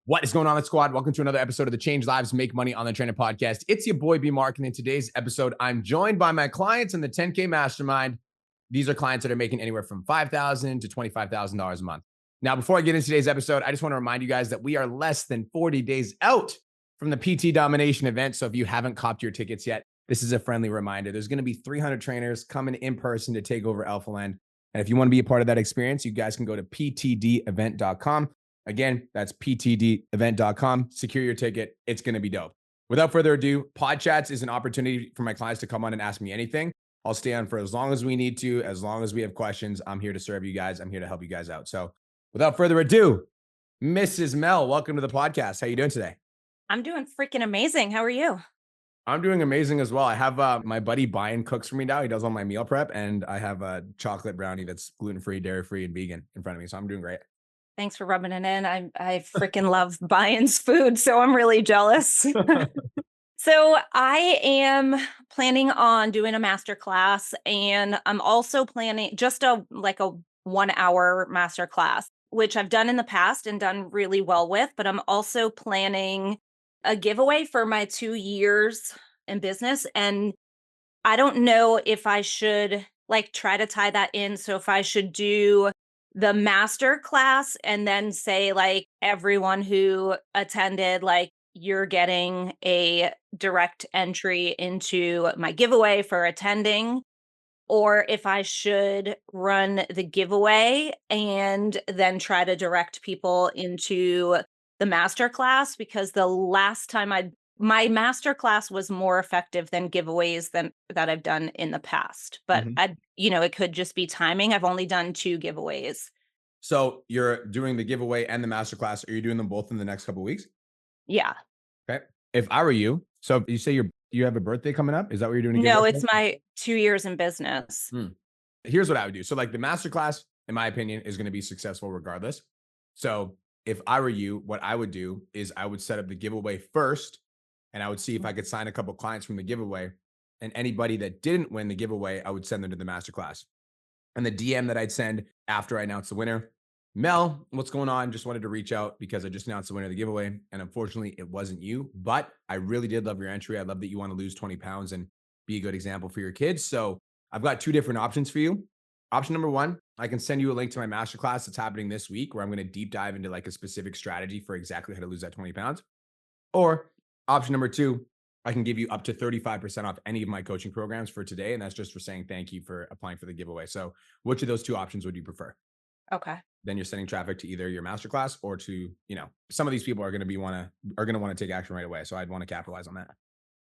What is going on, squad? Welcome to another episode of the Change Lives, Make Money on the Trainer podcast. It's your boy, B Mark, and in today's episode, I'm joined by my clients in the 10K Mastermind. These are clients that are making anywhere from $5,000 to $25,000 a month. Now, before I get into today's episode, I just want to remind you guys that we are less than 40 days out from the PT Domination event. So if you haven't copped your tickets yet, this is a friendly reminder. There's going to be 300 trainers coming in person to take over Alpha Land. And if you want to be a part of that experience, you guys can go to ptdevent.com. Again, that's ptdevent.com. Secure your ticket. It's going to be dope. Without further ado, Podchats is an opportunity for my clients to come on and ask me anything. I'll stay on for as long as we need to, as long as we have questions. I'm here to serve you guys. I'm here to help you guys out. So without further ado, Mrs. Mel, welcome to the podcast. How you doing today? I'm doing freaking amazing. How are you? I'm doing amazing as well. I have my buddy Brian cooks for me now. He does all my meal prep, and I have a chocolate brownie that's gluten-free, dairy-free, and vegan in front of me. So I'm doing great. Thanks for rubbing it in. I freaking love Bayern's food, so I'm really jealous. So I am planning on doing a master class, and I'm also planning just a 1 hour master class, which I've done in the past and done really well with, but I'm also planning a giveaway for my 2 years in business. And I don't know if I should try to tie that in. So if I should do the master class and then say everyone who attended, you're getting a direct entry into my giveaway for attending, or if I should run the giveaway and then try to direct people into the master class, because the last time my master class was more effective than giveaways that I've done in the past. But it could just be timing. I've only done 2 giveaways. So you're doing the giveaway and the masterclass. Are you doing them both in the next couple of weeks? Yeah. Okay. If I were you, so you say you have a birthday coming up. Is that what you're doing? A No, giveaway it's for? my 2 years in business. Here's what I would do. So like the masterclass, in my opinion, is going to be successful regardless. So if I were you, what I would do is I would set up the giveaway first, and I would see if I could sign a couple clients from the giveaway. And anybody that didn't win the giveaway, I would send them to the masterclass. And the DM that I'd send after I announced the winner, Mel, what's going on? Just wanted to reach out because I just announced the winner of the giveaway. And unfortunately, it wasn't you, but I really did love your entry. I love that you want to lose 20 pounds and be a good example for your kids. So I've got 2 different options for you. Option number 1, I can send you a link to my masterclass that's happening this week, where I'm going to deep dive into a specific strategy for exactly how to lose that 20 pounds. Or option number 2, I can give you up to 35% off any of my coaching programs for today. And that's just for saying thank you for applying for the giveaway. So which of those 2 options would you prefer? Okay. Then you're sending traffic to either your masterclass or to, some of these people are going to want to take action right away. So I'd want to capitalize on that.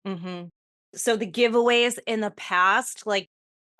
Mm-hmm. So the giveaways in the past,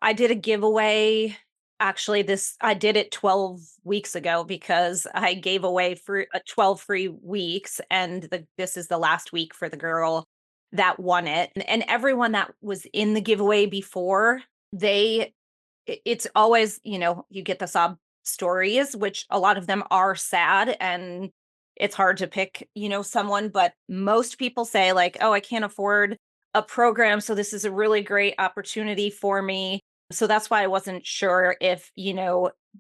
I did a giveaway. Actually, I did it 12 weeks ago because I gave away for 12 free weeks. And this is the last week for the girl that won it. And everyone that was in the giveaway before, it's always, you get the sob stories, which a lot of them are sad, and it's hard to pick, someone, but most people say oh, I can't afford a program, so this is a really great opportunity for me. So that's why I wasn't sure if,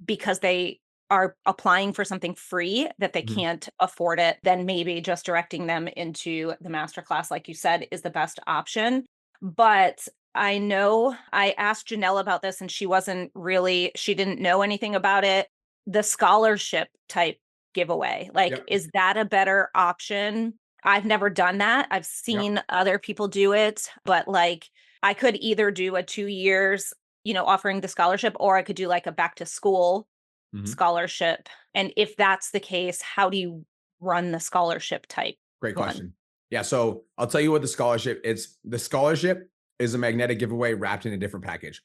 because they are applying for something free that they Mhm. can't afford it, then maybe just directing them into the masterclass, like you said, is the best option. But I know I asked Janelle about this, and she didn't know anything about it. The scholarship type giveaway, Yep. is that a better option? I've never done that. I've Yep. seen other people do it, but I could either do a 2 years, offering the scholarship, or I could do a back to school Mhm. scholarship. And if that's the case, how do you run the scholarship type Great one? question. Yeah. So I'll tell you what the scholarship is. The scholarship is a magnetic giveaway wrapped in a different package.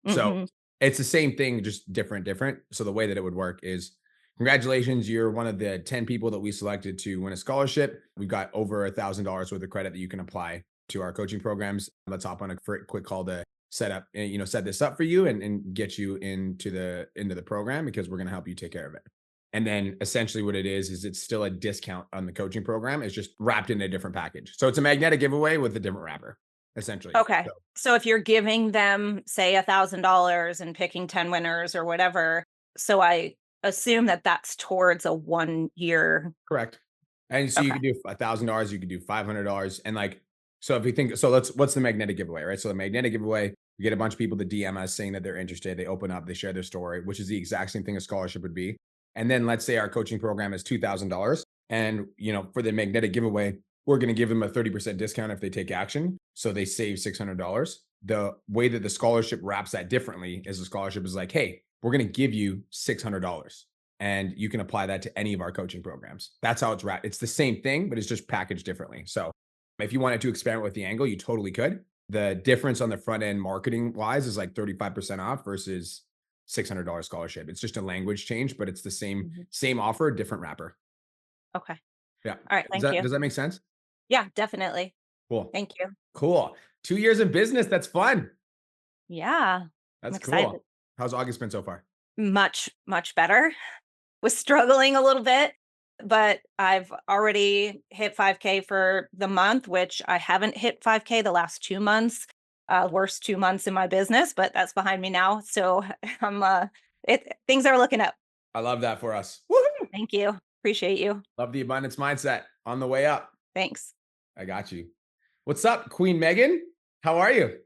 So Mhm. it's the same thing, just different. So the way that it would work is, congratulations, you're one of the 10 people that we selected to win a scholarship. We've got over $1,000 worth of credit that you can apply to our coaching programs. Let's hop on a quick call to set this up for you and get you into the program, because we're going to help you take care of it. And then essentially what it is it's still a discount on the coaching program. It's just wrapped in a different package. So it's a magnetic giveaway with a different wrapper, essentially. Okay. So So if you're giving them, say, $1,000 and picking 10 winners or whatever, so I assume that that's towards a 1 year. correct. And so you Okay. could do $1,000, you could do $500, and like, so if you think, so what's the magnetic giveaway, right? So the magnetic giveaway, you get a bunch of people to DM us saying that they're interested. They open up, they share their story, which is the exact same thing a scholarship would be. And then let's say our coaching program is $2,000, and for the magnetic giveaway, we're going to give them a 30% discount if they take action, so they save $600. The way that the scholarship wraps that differently is the scholarship is like, hey, we're going to give you $600 and you can apply that to any of our coaching programs. That's how it's wrapped. It's the same thing, but it's just packaged differently. So if you wanted to experiment with the angle, you totally could. The difference on the front end marketing wise is like 35% off versus $600 scholarship. It's just a language change, but it's the same Mhm. same offer, different wrapper. Okay. Yeah. All right. Does Thank that you. does that make sense? Yeah, definitely. Cool. Thank you. Cool. 2 years in business. That's fun. Yeah. I'm That's excited. cool. How's August been so far? Much, much better. Was struggling a little bit, but I've already hit 5K for the month, which I haven't hit 5K the last 2 months. Worst 2 months in my business, but that's behind me now. So I'm things are looking up. I love that for us. Woohoo! Thank you. Appreciate you. Love the abundance mindset on the way up. Thanks. I got you. What's up, Queen Megan? How are you?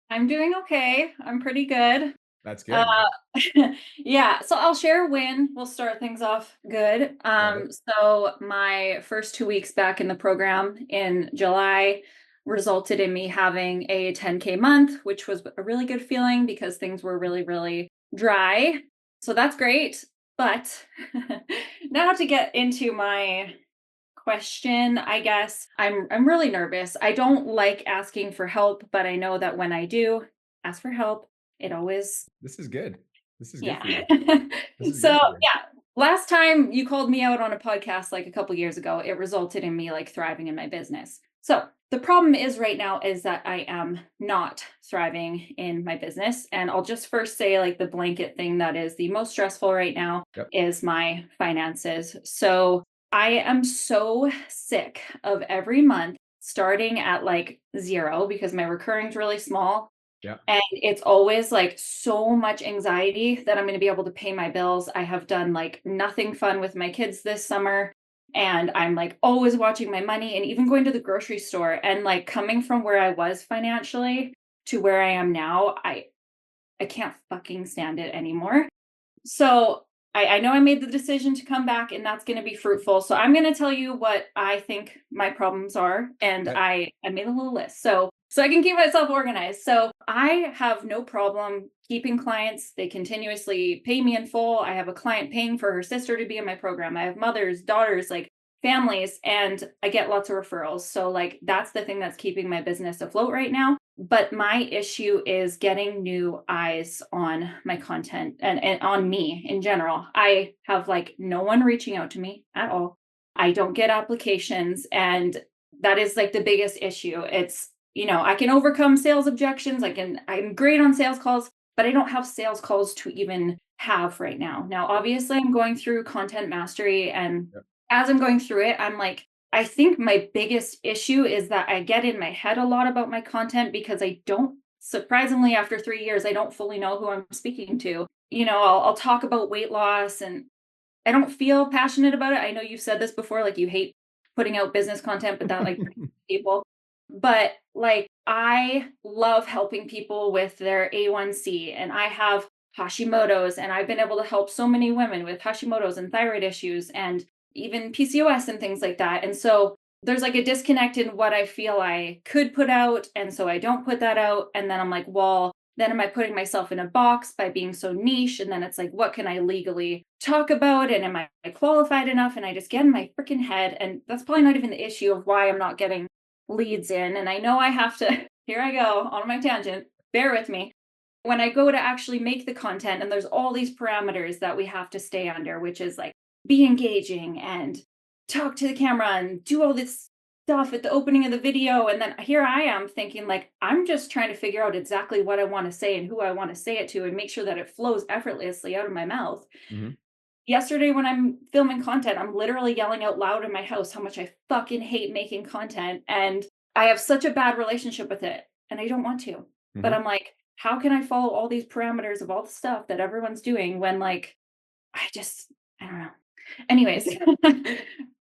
I'm doing okay. I'm pretty good. That's Uh, good. yeah, so I'll share a win. We'll start things off good. Love it. So my first 2 weeks back in the program in July resulted in me having a 10K month, which was a really good feeling because things were really, really dry. So that's great. But now to get into my question, I guess I'm really nervous. I don't like asking for help, but I know that when I do ask for help, it always This is good. This is good yeah. for you. This is So, good for you. yeah, last time you called me out on a podcast like a couple years ago, it resulted in me like thriving in my business. So, the problem is right now is that I am not thriving in my business. And I'll just first say like the blanket thing that is the most stressful right now Yep. is my finances. So, I am so sick of every month starting at like zero because my recurring is really small Yep. and it's always like so much anxiety that I'm going to be able to pay my bills. I have done like nothing fun with my kids this summer. And I'm like always watching my money and even going to the grocery store and like coming from where I was financially to where I am now. I can't fucking stand it anymore. So I know I made the decision to come back and that's going to be fruitful. So I'm going to tell you what I think my problems are. And Okay. I made a little list. So I can keep myself organized. So I have no problem keeping clients. They continuously pay me in full. I have a client paying for her sister to be in my program. I have mothers, daughters, like families, and I get lots of referrals. So like that's the thing that's keeping my business afloat right now. But my issue is getting new eyes on my content and on me in general. I have like no one reaching out to me at all. I don't get applications. And that is like the biggest issue. I can overcome sales objections. I'm great on sales calls, but I don't have sales calls to even have right now. Now, obviously, I'm going through content mastery. And Yep. as I'm going through it, I'm like, I think my biggest issue is that I get in my head a lot about my content because I don't, surprisingly, after 3 years, I don't fully know who I'm speaking to. I'll talk about weight loss and I don't feel passionate about it. I know you've said this before, like you hate putting out business content, but that like people. But like I love helping people with their A1C and I have Hashimoto's and I've been able to help so many women with Hashimoto's and thyroid issues and even PCOS and things like that. And so there's like a disconnect in what I feel I could put out. And so I don't put that out. And then I'm like, well, then am I putting myself in a box by being so niche? And then it's like, what can I legally talk about? And am I qualified enough? And I just get in my freaking head. And that's probably not even the issue of why I'm not getting leads in. And I know I have to, here I go on my tangent, bear with me. When I go to actually make the content, and there's all these parameters that we have to stay under, which is like be engaging and talk to the camera and do all this stuff at the opening of the video. And then here I am thinking, like, I'm just trying to figure out exactly what I want to say and who I want to say it to and make sure that it flows effortlessly out of my mouth. Mhm. Yesterday, when I'm filming content, I'm literally yelling out loud in my house how much I fucking hate making content. And I have such a bad relationship with it. And I don't want to. But Mhm. I'm like, how can I follow all these parameters of all the stuff that everyone's doing when, like, I don't know. Anyways,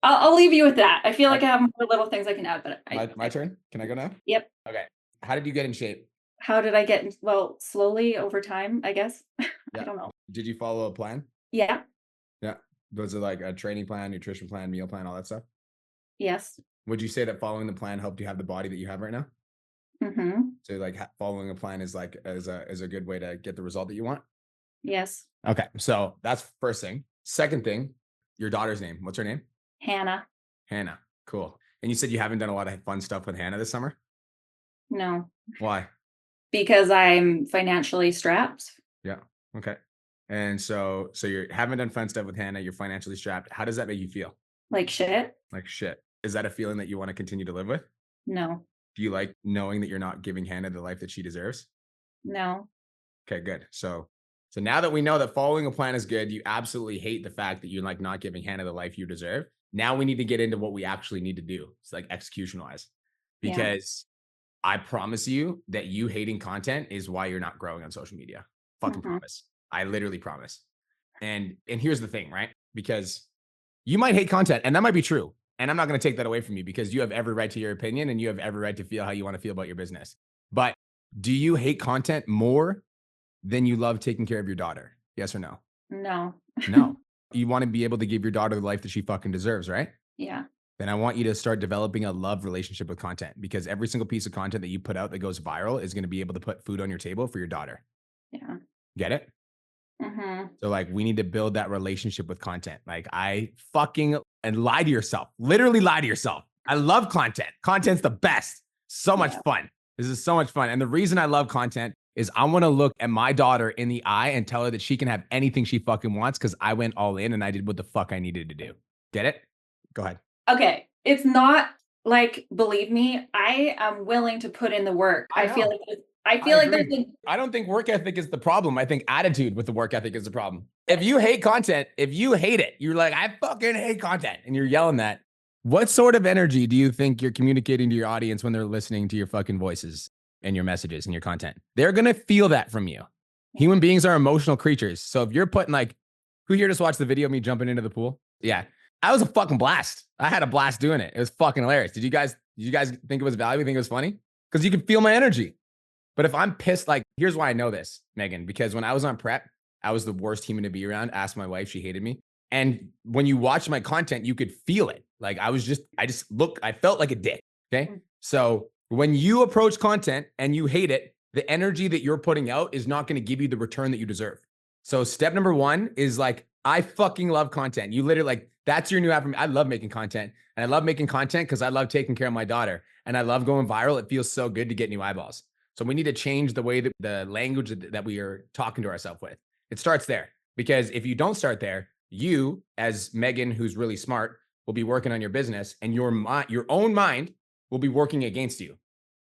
I'll leave you with that. I feel like I have more little things I can add, but My turn. Can I go now? Yep. Okay. How did you get in shape? How did I get well, slowly over time, I guess. I Yeah. don't know. Did you follow a plan? Yeah. Yeah. Was it like a training plan, nutrition plan, meal plan, all that stuff? Yes. Would you say that following the plan helped you have the body that you have right now? Mhm. So like following a plan is like is a good way to get the result that you want. Yes. Okay. So that's first thing. Second thing, your daughter's name. What's her name? Hannah. Hannah. Cool. And you said you haven't done a lot of fun stuff with Hannah this summer? No, Why? because I'm financially strapped. Yeah. Okay. And so you haven't done fun stuff with Hannah. You're financially strapped. How does that make you feel? Like shit. Like shit. Is that a feeling that you want to continue to live with? No. Do you like knowing that you're not giving Hannah the life that she deserves? No. Okay, good. So now that we know that following a plan is good, you absolutely hate the fact that you're like not giving Hannah the life you deserve. Now we need to get into what we actually need to do. It's like execution wise, Yeah. because I promise you that you hating content is why you're not growing on social media. Fucking Mhm. promise. I literally promise. And here's the thing, right? Because you might hate content, and that might be true. And I'm not going to take that away from you because you have every right to your opinion and you have every right to feel how you want to feel about your business. But do you hate content more than you love taking care of your daughter? Yes or no? No. No. You want to be able to give your daughter the life that she fucking deserves, right? Yeah. Then I want you to start developing a love relationship with content, because every single piece of content that you put out that goes viral is going to be able to put food on your table for your daughter. Yeah. Get it? Mhm. So like we need to build that relationship with content. Like I fucking and lie to yourself. Literally lie to yourself. I love content. Content's the best. So much Yeah. fun. This is so much fun. And the reason I love content is I want to look at my daughter in the eye and tell her that she can have anything she fucking wants because I went all in and I did what the fuck I needed to do. Get it? Go ahead. Okay. It's not like, believe me, I am willing to put in the work. I I feel know. like I I feel like there's agree. a I don't think work ethic is the problem. I think attitude with the work ethic is the problem. If you hate content, if you hate it, you're like, I fucking hate content, and you're yelling that. What sort of energy do you think you're communicating to your audience when they're listening to your fucking voices and your messages and your content? They're going to feel that from you. Human beings are emotional creatures. So if you're putting like, who here just watched the video of me jumping into the pool? Yeah. I was a fucking blast. I had a blast doing it. It was fucking hilarious. Did you guys think it was valuable? Think it was funny? Because you can feel my energy. But if I'm pissed, like, here's why I know this, Megan, because when I was on prep, I was the worst human to be around. Ask my wife, she hated me. And when you watch my content, you could feel it. Like I felt like a dick. Okay. So when you approach content and you hate it, the energy that you're putting out is not going to give you the return that you deserve. So step number one is like, I fucking love content. You literally like, that's your new affirmation. I love making content, and I love making content because I love taking care of my daughter, and I love going viral. It feels so good to get new eyeballs. So we need to change the way that the language that we are talking to ourselves with. It starts there, because if you don't start there, you as Megan, who's really smart, will be working on your business, and your own mind will be working against you.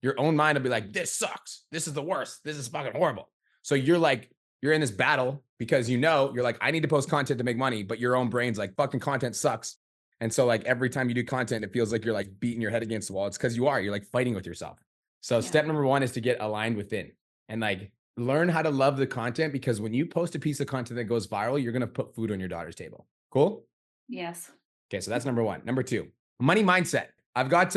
Your own mind will be like, this sucks. This is the worst. This is fucking horrible. So you're in this battle because you're like, I need to post content to make money, but your own brain's like, fucking content sucks. And so like every time you do content, it feels like you're like beating your head against the wall. It's because you're like fighting with yourself. So step number one is to get aligned within and like learn how to love the content, because when you post a piece of content that goes viral, you're going to put food on your daughter's table. Cool? Yes. Okay. So that's number one. Number two, money mindset. I've got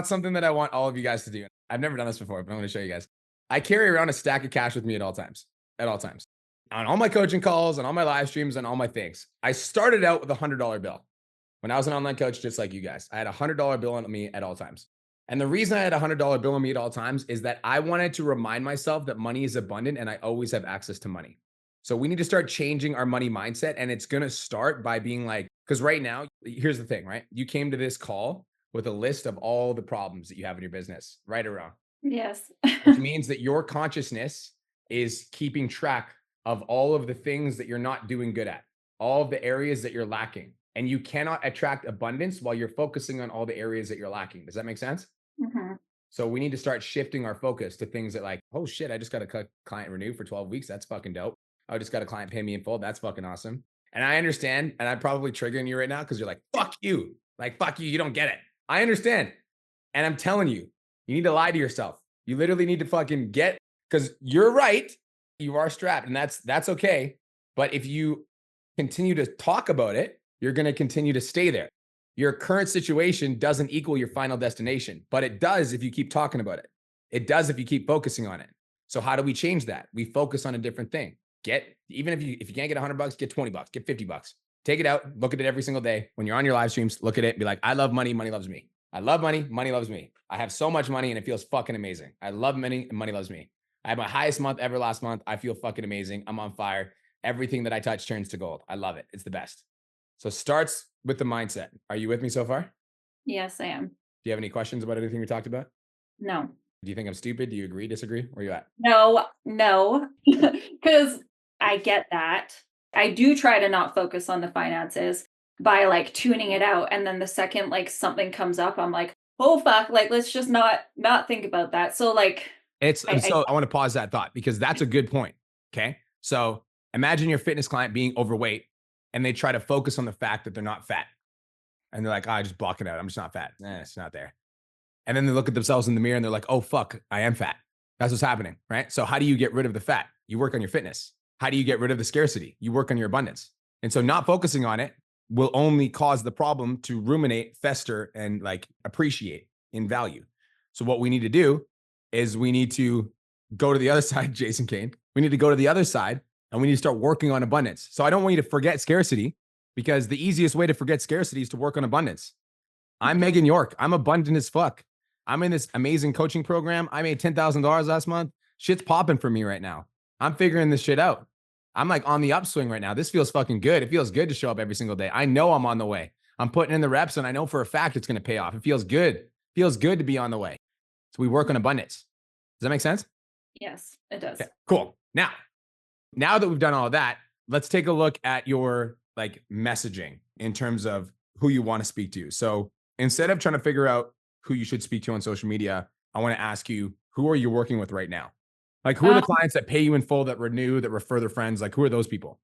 something that I want all of you guys to do. I've never done this before, but I'm going to show you guys. I carry around a stack of cash with me at all times, on all my coaching calls, on all my live streams, on all my things. I started out with a $100 bill. When I was an online coach, just like you guys, I had a $100 bill on me at all times. And the reason I had a $100 bill on me at all times is that I wanted to remind myself that money is abundant and I always have access to money. So we need to start changing our money mindset. And it's going to start by being like, because right now, here's the thing, right? You came to this call with a list of all the problems that you have in your business, right or wrong, Yes. which means that your consciousness is keeping track of all of the things that you're not doing good at, all of the areas that you're lacking. And you cannot attract abundance while you're focusing on all the areas that you're lacking. Does that make sense? Mhm. So we need to start shifting our focus to things that like, oh shit, I just got a client renew for 12 weeks. That's fucking dope. I just got a client pay me in full. That's fucking awesome. And I understand, and I'm probably triggering you right now because you're like, fuck you. Like, fuck you. You don't get it. I understand. And I'm telling you, you need to lie to yourself. You literally need to fucking get, because you're right. You are strapped, and that's okay. But if you continue to talk about it, you're going to continue to stay there. Your current situation doesn't equal your final destination, but it does if you keep talking about it. It does if you keep focusing on it. So how do we change that? We focus on a different thing. Even if you can't get $100, get $20, get $50. Take it out, look at it every single day. When you're on your live streams, look at it, be like, I love money, money loves me. I love money, money loves me. I have so much money and it feels fucking amazing. I love money and money loves me. I had my highest month ever last month. I feel fucking amazing. I'm on fire. Everything that I touch turns to gold. I love it. It's the best. So starts with the mindset. Are you with me so far? Yes, I am. Do you have any questions about anything we talked about? No. Do you think I'm stupid? Do you agree, disagree? Where are you at? No, because I get that. I do try to not focus on the finances by like tuning it out. And then the second like something comes up, I'm like, oh fuck, like let's just not think about that. So like I want to pause that thought because that's a good point. Okay. So imagine your fitness client being overweight and they try to focus on the fact that they're not fat. And they're like, I just block it out. I'm just not fat. It's not there. And then they look at themselves in the mirror and they're like, oh, fuck, I am fat. That's what's happening, right? So how do you get rid of the fat? You work on your fitness. How do you get rid of the scarcity? You work on your abundance. And so not focusing on it will only cause the problem to ruminate, fester, and like appreciate in value. So what we need to do is we need to go to the other side, Jason Kane. We need to go to the other side and we need to start working on abundance. So I don't want you to forget scarcity because the easiest way to forget scarcity is to work on abundance. I'm Megan York. I'm abundant as fuck. I'm in this amazing coaching program. I made $10,000 last month. Shit's popping for me right now. I'm figuring this shit out. I'm like on the upswing right now. This feels fucking good. It feels good to show up every single day. I know I'm on the way. I'm putting in the reps and I know for a fact it's going to pay off. It feels good. It feels good to be on the way. So we work on abundance. Does that make sense? yes, it does. Okay, cool. Now that we've done all of that, let's take a look at your like messaging in terms of who you want to speak to. So instead of trying to figure out who you should speak to on social media, I want to ask you, who are you working with right now? Like, who are the clients that pay you in full, that renew, that refer their friends? Like, who are those people?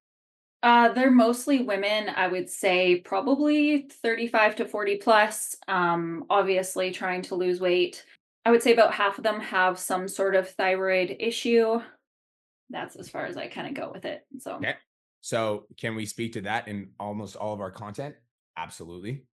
They're mostly women. I would say probably 35 to 40 plus. Obviously trying to lose weight. I would say about half of them have some sort of thyroid issue. That's as far as I kind of go with it. So, Okay. So can we speak to that in almost all of our content? Absolutely.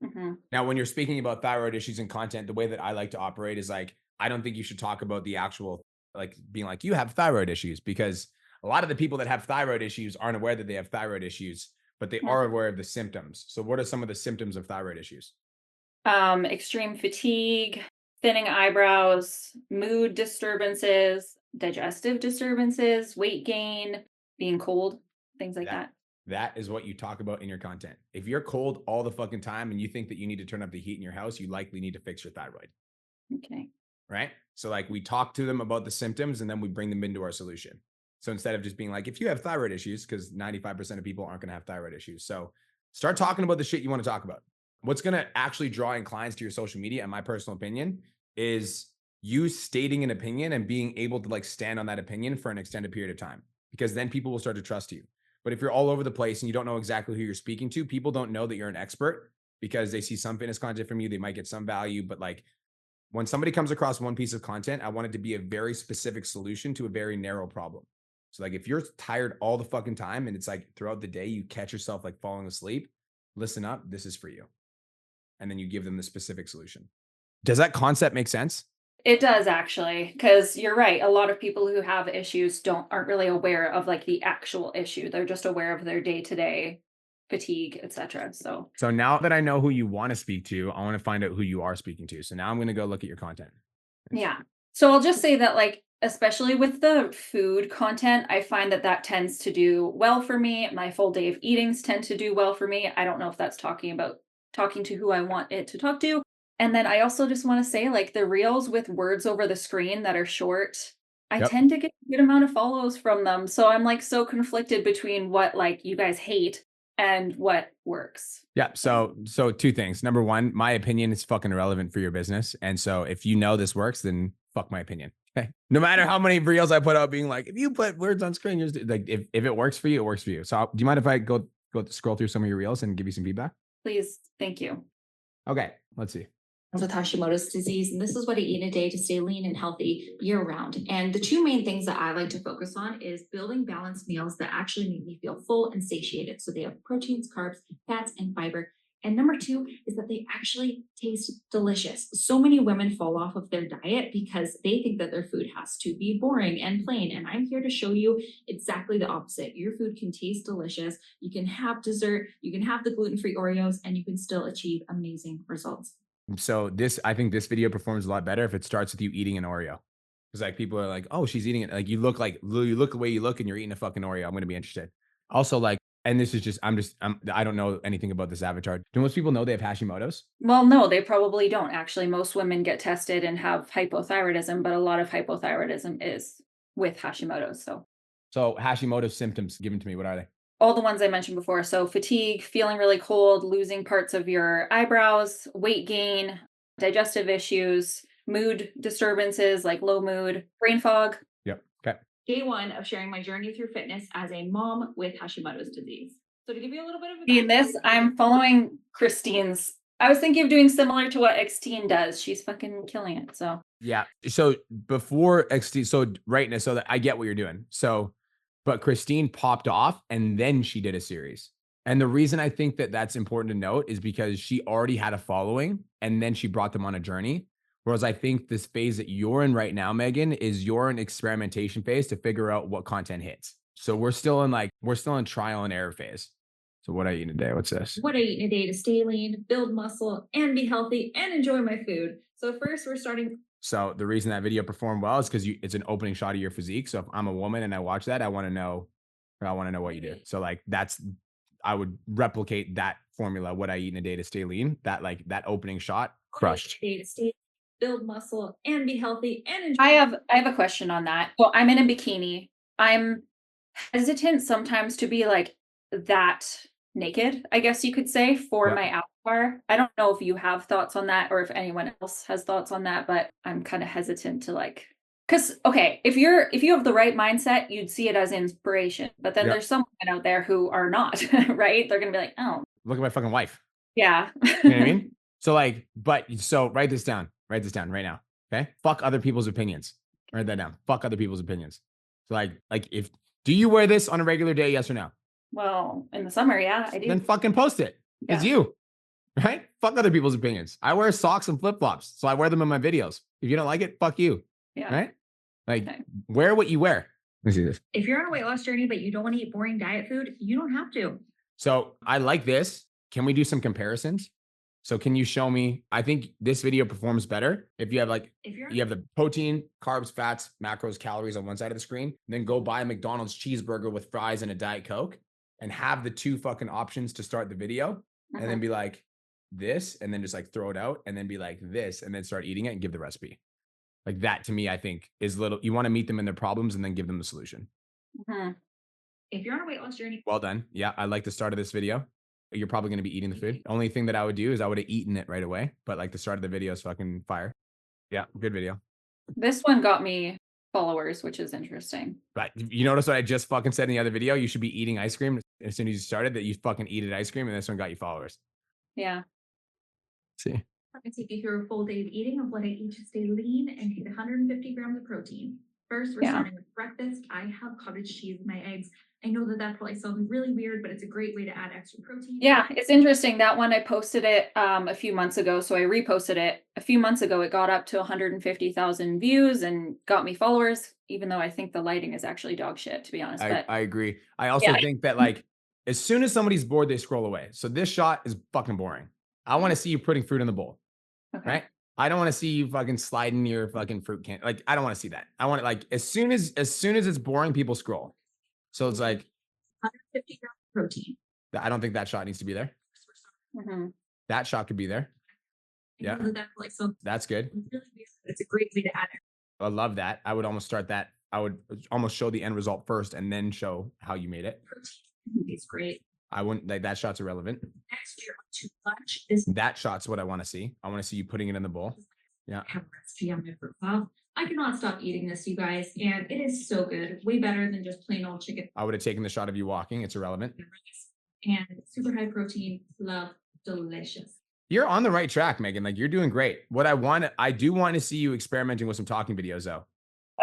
mhm. Now, when you're speaking about thyroid issues in content, the way that I like to operate is like, I don't think you should talk about the actual, like being like, you have thyroid issues, because a lot of the people that have thyroid issues aren't aware that they have thyroid issues, but they are aware of the symptoms. So what are some of the symptoms of thyroid issues? Extreme fatigue, thinning eyebrows, mood disturbances, digestive disturbances, weight gain, being cold, things like that. That is what you talk about in your content. If you're cold all the fucking time and you think that you need to turn up the heat in your house, you likely need to fix your thyroid. Okay. Right? So like we talk to them about the symptoms and then we bring them into our solution. So instead of just being like, if you have thyroid issues, because 95% of people aren't going to have thyroid issues. So start talking about the shit you want to talk about. What's going to actually draw in clients to your social media, in my personal opinion, is you stating an opinion and being able to like stand on that opinion for an extended period of time, because then people will start to trust you. But if you're all over the place and you don't know exactly who you're speaking to, people don't know that you're an expert because they see some fitness content from you. They might get some value, but like when somebody comes across one piece of content, I want it to be a very specific solution to a very narrow problem. So like if you're tired all the fucking time and it's like throughout the day, you catch yourself like falling asleep, listen up, this is for you. And then you give them the specific solution. Does that concept make sense? It does actually, because you're right. A lot of people who have issues aren't really aware of like the actual issue. They're just aware of their day-to-day fatigue, etc. So now that I know who you want to speak to, I want to find out who you are speaking to. So now I'm going to go look at your content. yeah. So I'll just say that like, especially with the food content, I find that tends to do well for me. My full day of eatings tend to do well for me. I don't know if that's talking to who I want it to talk to. And then I also just want to say, like, the reels with words over the screen that are short, I Yep. tend to get a good amount of follows from them. So I'm like so conflicted between what like you guys hate and what works. Yeah. So two things. Number one, my opinion is fucking irrelevant for your business. And so if you know this works, then fuck my opinion. Okay. No matter how many reels I put out being like, if you put words on screen, you're just, like if it works for you, it works for you. So do you mind if I go scroll through some of your reels and give you some feedback? Please. Thank you. Okay. Let's see. With Hashimoto's disease, and this is what I eat in a day to stay lean and healthy year round. And the two main things that I like to focus on is building balanced meals that actually make me feel full and satiated. So they have proteins, carbs, fats, and fiber. And number two is that they actually taste delicious. So many women fall off of their diet because they think that their food has to be boring and plain. And I'm here to show you exactly the opposite. Your food can taste delicious. You can have dessert, you can have the gluten-free Oreos, and you can still achieve amazing results. So I think this video performs a lot better if it starts with you eating an Oreo. Because like people are like, oh, she's eating it. Like you look the way you look and you're eating a fucking Oreo. I'm going to be interested. Also, like, and this is just, I don't know anything about this avatar. Do most people know they have Hashimoto's? Well, no, they probably don't. Actually, most women get tested and have hypothyroidism, but a lot of hypothyroidism is with Hashimoto's. So Hashimoto's symptoms given to me, what are they? All the ones I mentioned before. So fatigue, feeling really cold, losing parts of your eyebrows, weight gain, digestive issues, mood disturbances like low mood, brain fog. Yep. Okay. Day one of sharing my journey through fitness as a mom with Hashimoto's disease. So to give you a little bit of a In this, I'm following Christine's. I was thinking of doing similar to what Xteen does. She's fucking killing it. So Yeah. So before XT, so right now, so that I get what you're doing. So, but Christine popped off and then she did a series. And the reason I think that that's important to note is because she already had a following and then she brought them on a journey. Whereas I think this phase that you're in right now, Megan, is you're in experimentation phase to figure out what content hits. So we're still in trial and error phase. So what I eat in a day? What's this? what I eat in a day to stay lean, build muscle, and be healthy and enjoy my food. So first we're starting. So the reason that video performed well is because it's an opening shot of your physique. So if I'm a woman and I watch that, I want to know what you do. So like I would replicate that formula, what I eat in a day to stay lean. That opening shot crushed. Day to stay, build muscle, and be healthy and enjoy. I have a question on that. Well, I'm in a bikini. I'm hesitant sometimes to be like that naked, I guess you could say, for Yeah. my avatar. I don't know if you have thoughts on that or if anyone else has thoughts on that, but I'm kind of hesitant to like, because okay, if you have the right mindset, you'd see it as inspiration. But then Yeah. there's some women out there who are not, right? They're gonna be like, oh, Look at my fucking wife. yeah. You know what I mean? So write this down right now. Okay. Fuck other people's opinions. Write that down. Fuck other people's opinions. So do you wear this on a regular day? Yes or no? Well, in the summer, yeah, I do. Then fucking post it. It's Yeah. you. Right? Fuck other people's opinions. I wear socks and flip-flops. So I wear them in my videos. If you don't like it, fuck you. Yeah. Right? Like Okay. wear what you wear. Let me see this. If you're on a weight loss journey, but you don't want to eat boring diet food, you don't have to. So I like this. Can we do some comparisons? So can you show me? I think this video performs better if you have the protein, carbs, fats, macros, calories on one side of the screen, then go buy a McDonald's cheeseburger with fries and a Diet Coke and have the two fucking options to start the video and then be like this and then just like throw it out and then be like this and then start eating it and give the recipe. Like that to me, I think is you want to meet them in their problems and then give them the solution. Mhm. If you're on a weight loss journey, Well done. Yeah, I like the start of this video. You're probably going to be eating the food. Only thing that I would do is I would have eaten it right away. But like the start of the video is fucking fire. Yeah, good video. This one got me followers, which is interesting. But you notice what I just fucking said in the other video? You should be eating ice cream as soon as you started, that you fucking eat ice cream, and this one got you followers. Yeah. See? I'm going to take you through a full day of eating of what I eat to stay lean and hit 150 grams of protein. First, we're Yeah. starting with breakfast. I have cottage cheese in my eggs. I know that probably sounds really weird, but it's a great way to add extra protein. Yeah, it's interesting. That one I posted it a few months ago, so I reposted it. A few months ago, it got up to 150,000 views and got me followers, even though I think the lighting is actually dog shit, to be honest. I agree. I also think that like as soon as somebody's bored, they scroll away. So this shot is fucking boring. I want to see you putting fruit in the bowl. Okay. Right? I don't want to see you fucking sliding your fucking fruit can. Like, I don't want to see that. I want it like as soon as it's boring, people scroll. So it's like 150 grams of protein. I don't think that shot needs to be there. Mhm. That shot could be there. Yeah. That's good. Really weird, but it's a great way to add it. I love that. I would almost start that. I would almost show the end result first and then show how you made it. Protein is great. I wouldn't like that shot's irrelevant. Next, we're on to lunch. That shot's what I want to see. I want to see you putting it in the bowl. Yeah. I have a recipe on my profile. I cannot stop eating this, you guys, and it is so good. Way better than just plain old chicken. I would have taken the shot of you walking. It's irrelevant. And super high protein, love, delicious. You're on the right track, Megan. Like you're doing great. I do want to see you experimenting with some talking videos though.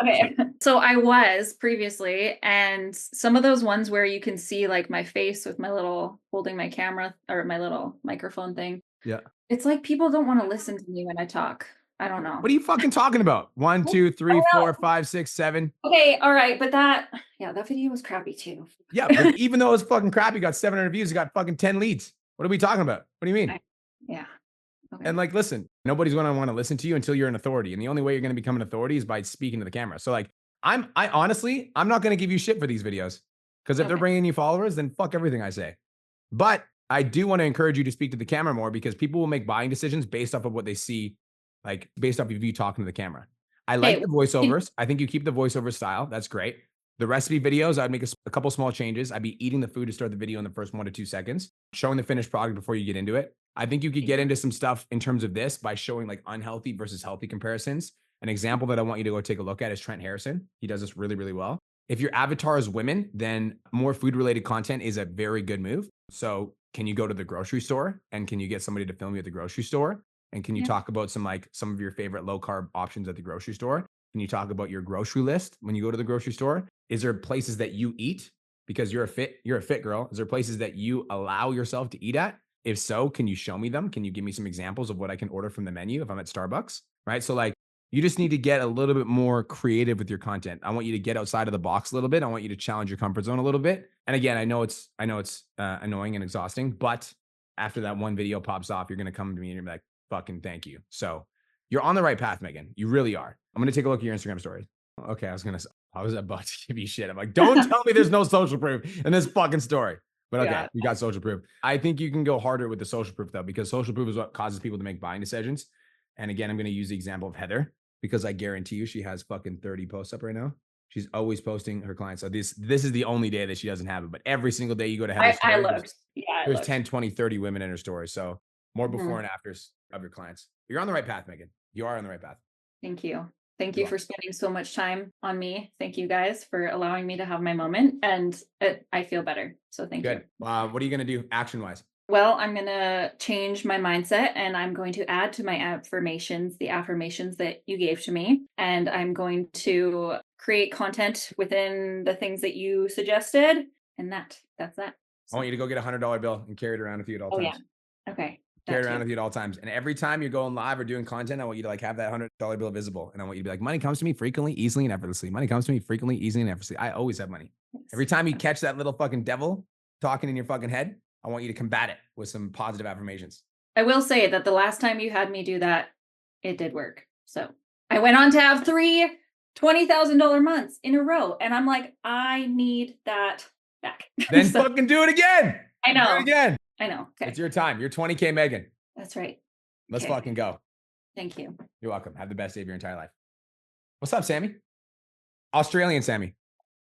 Okay. So I was previously, and some of those ones where you can see like my face with my little holding my camera or my little microphone thing. Yeah. It's like people don't want to listen to me when I talk. I don't know. What are you fucking talking about? 1, 2, 3, 4, 5, 6, 7. Okay, all right, but that video was crappy too. Yeah, but even though it's fucking crappy, got 700 views, it got fucking 10 leads. What are we talking about? What do you mean? Yeah. Okay. And like, listen, nobody's going to want to listen to you until you're an authority. And the only way you're going to become an authority is by speaking to the camera. So like, I'm not going to give you shit for these videos, because if they're bringing you followers, then fuck everything I say. But I do want to encourage you to speak to the camera more, because people will make buying decisions based off of what they see, like based off of you talking to the camera. I like the voiceovers. I think you keep the voiceover style. That's great. The recipe videos, I'd make a couple small changes. I'd be eating the food to start the video in the first 1 to 2 seconds, showing the finished product before you get into it. I think you could get into some stuff in terms of this by showing like unhealthy versus healthy comparisons. An example that I want you to go take a look at is Trent Harrison. He does this really, really well. If your avatar is women, then more food related content is a very good move. So can you go to the grocery store and can you get somebody to film you at the grocery store? And can you talk about some of your favorite low carb options at the grocery store? Can you talk about your grocery list when you go to the grocery store? Is there places that you eat because you're a fit girl? Is there places that you allow yourself to eat at? If so, can you show me them? Can you give me some examples of what I can order from the menu if I'm at Starbucks? Right. So like, you just need to get a little bit more creative with your content. I want you to get outside of the box a little bit. I want you to challenge your comfort zone a little bit. And again, I know it's annoying and exhausting, but after that one video pops off, you're going to come to me and you're like, fucking thank you. So you're on the right path, Megan. You really are. I'm going to take a look at your Instagram stories. Okay. I was about to give you shit. I'm like, don't tell me there's no social proof in this fucking story. But okay, you got social proof. I think you can go harder with the social proof though, because social proof is what causes people to make buying decisions. And again, I'm going to use the example of Heather, because I guarantee you she has fucking 30 posts up right now. She's always posting her clients. So this is the only day that she doesn't have it. But every single day you go to Heather's story, I looked. there's 10, 20, 30 women in her story. So more before and afters of your clients. You're on the right path, Megan. You are on the right path. Thank you. Thank you for spending so much time on me. Thank you guys for allowing me to have my moment. And I feel better. So thank you. What are you going to do action-wise? Well, I'm going to change my mindset and I'm going to add to my affirmations, the affirmations that you gave to me. And I'm going to create content within the things that you suggested. And that's that. I want you to go get a $100 bill and carry it around with you at all times. Yeah. Okay. Carry it around with you at all times. And every time you're going live or doing content, I want you to like have that $100 bill visible. And I want you to be like, money comes to me frequently, easily, and effortlessly. Money comes to me frequently, easily, and effortlessly. I always have money. Every time you catch that little fucking devil talking in your fucking head, I want you to combat it with some positive affirmations. I will say that the last time you had me do that, it did work. So I went on to have 3 $20,000 months in a row. And I'm like, I need that back. Then fucking do it again. I know. Do it again. I know. Okay. It's your time. You're 20K, Megan. That's right. Let's fucking go. Thank you. You're welcome. Have the best day of your entire life. What's up, Sammy? Australian Sammy.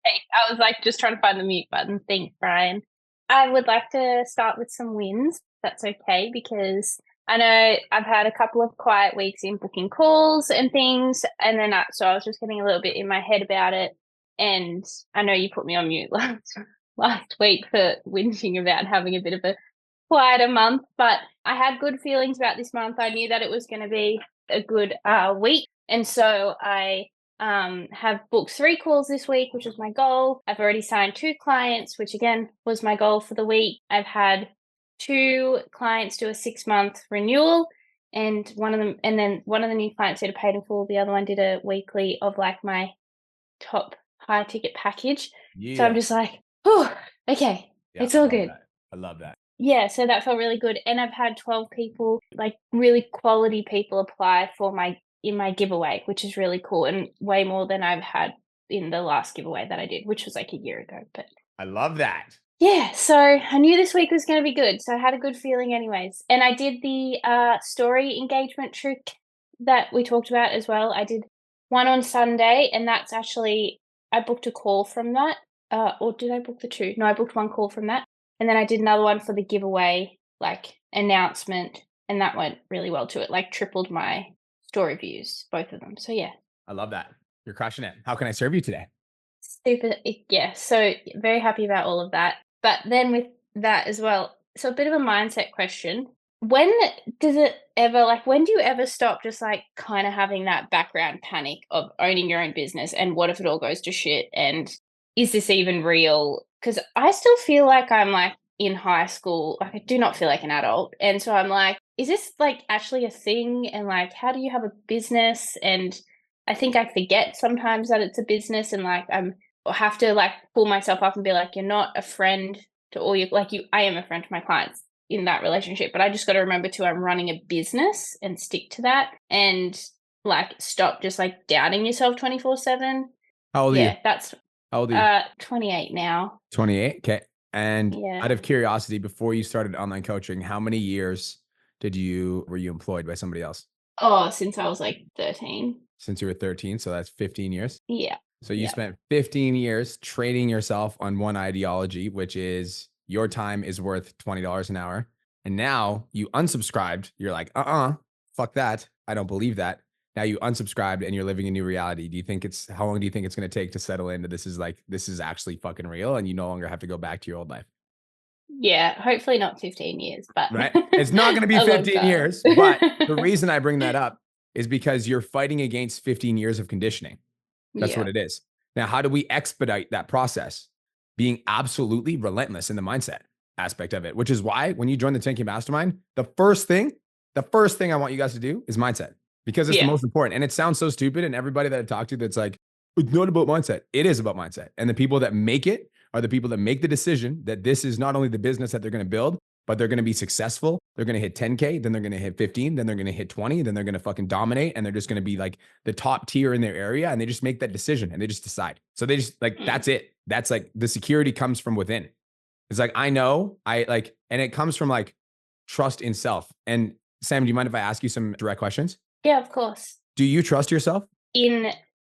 Hey, I was like just trying to find the mute button. Thanks, Brian. I would like to start with some wins. That's okay, because I know I've had a couple of quiet weeks in booking calls and things. And then so I was just getting a little bit in my head about it. And I know you put me on mute last week for whinging about having a bit of a quieter month, but I had good feelings about this month. I knew that it was going to be a good week. And so I have booked 3 calls this week, which was my goal. I've already signed 2 clients, which again was my goal for the week. I've had 2 clients do a 6-month renewal, and one of the new clients did a paid in full. The other one did a weekly of like my top high ticket package. So I'm just like, oh, okay, it's all good. I love that. Yeah, so that felt really good. And I've had 12 people, like really quality people, apply for in my giveaway, which is really cool, and way more than I've had in the last giveaway that I did, which was like a year ago. But I love that. Yeah, so I knew this week was going to be good. So I had a good feeling anyways. And I did the story engagement trick that we talked about as well. I did one on Sunday, and that's actually, I booked a call from that. Or did I book the 2? No, I booked 1 call from that. And then I did another one for the giveaway, like announcement. And that went really well too. It like tripled my story views, both of them. So yeah. I love that. You're crushing it. How can I serve you today? Super. Yeah. So very happy about all of that. But then with that as well, so a bit of a mindset question. when does it ever, like, when do you ever stop just, like, kinda having that background panic of owning your own business, and what if it all goes to shit, and is this even real? Because I still feel like I'm, like, in high school, like, I do not feel like an adult, and so I'm like, "Is this, like, actually a thing?" And, like, "How do you have a business?" And I think I forget sometimes that it's a business, and, like, I have to, like, pull myself up and be like, "You're not a friend to all your," like, I am a friend to my clients in that relationship, but I just got to remember too, I'm running a business and stick to that, and like stop just like doubting yourself 24/7. How old are you? Yeah, that's How old are you? 28 now. 28. Okay. And Yeah. out of curiosity, before you started online coaching, how many years were you employed by somebody else? Oh, since I was like 13. Since you were 13. So that's 15 years. Yeah. So you Yeah. spent 15 years training yourself on one ideology, which is your time is worth $20 an hour. And now you unsubscribed. You're like, fuck that. I don't believe that. Now you unsubscribed and you're living a new reality. How long do you think it's going to take to settle into this is actually fucking real and you no longer have to go back to your old life? Yeah. Hopefully not 15 years, but Right? It's not going to be a long 15 time. years. But the reason I bring that up is because you're fighting against 15 years of conditioning. That's what Yeah. it is. Now, how do we expedite that process? Being absolutely relentless in the mindset aspect of it, which is why when you join the 10K Mastermind, the first thing I want you guys to do is mindset because it's the Yeah. most important. And it sounds so stupid. And everybody that I talk to that's like, it's not about mindset. It is about mindset. And the people that make it are the people that make the decision that this is not only the business that they're going to build, but they're going to be successful. They're going to hit 10K, then they're going to hit 15, then they're going to hit 20, then they're going to fucking dominate. And they're just going to be like the top tier in their area. And they just make that decision and they just decide. So they just like, that's it. That's like the security comes from within. It's like, I know and it comes from like trust in self. And Sam, do you mind if I ask you some direct questions? Yeah, of course. Do you trust yourself? In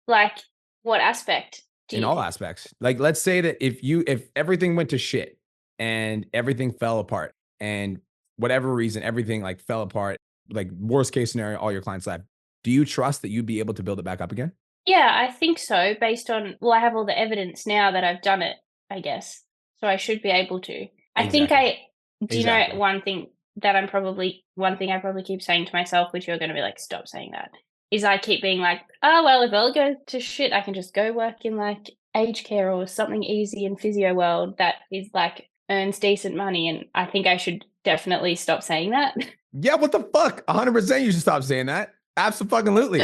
like what aspect do In you all think? aspects. Like, let's say that if everything went to shit and everything fell apart and whatever reason, everything like fell apart, like worst case scenario, all your clients left. Do you trust that you'd be able to build it back up again? Yeah, I think so, based on, well, I have all the evidence now that I've done it, I guess. So I should be able to. I think Exactly. I do you know Exactly. one thing I probably keep saying to myself, which you're gonna be like, "Stop saying that," is I keep being like, "Oh, well, if all go to shit, I can just go work in, like, aged care or something easy in physio world that is, like, earns decent money," and I think I should definitely stop saying that. Yeah, what the fuck? 100% you should stop saying that. Absolutely.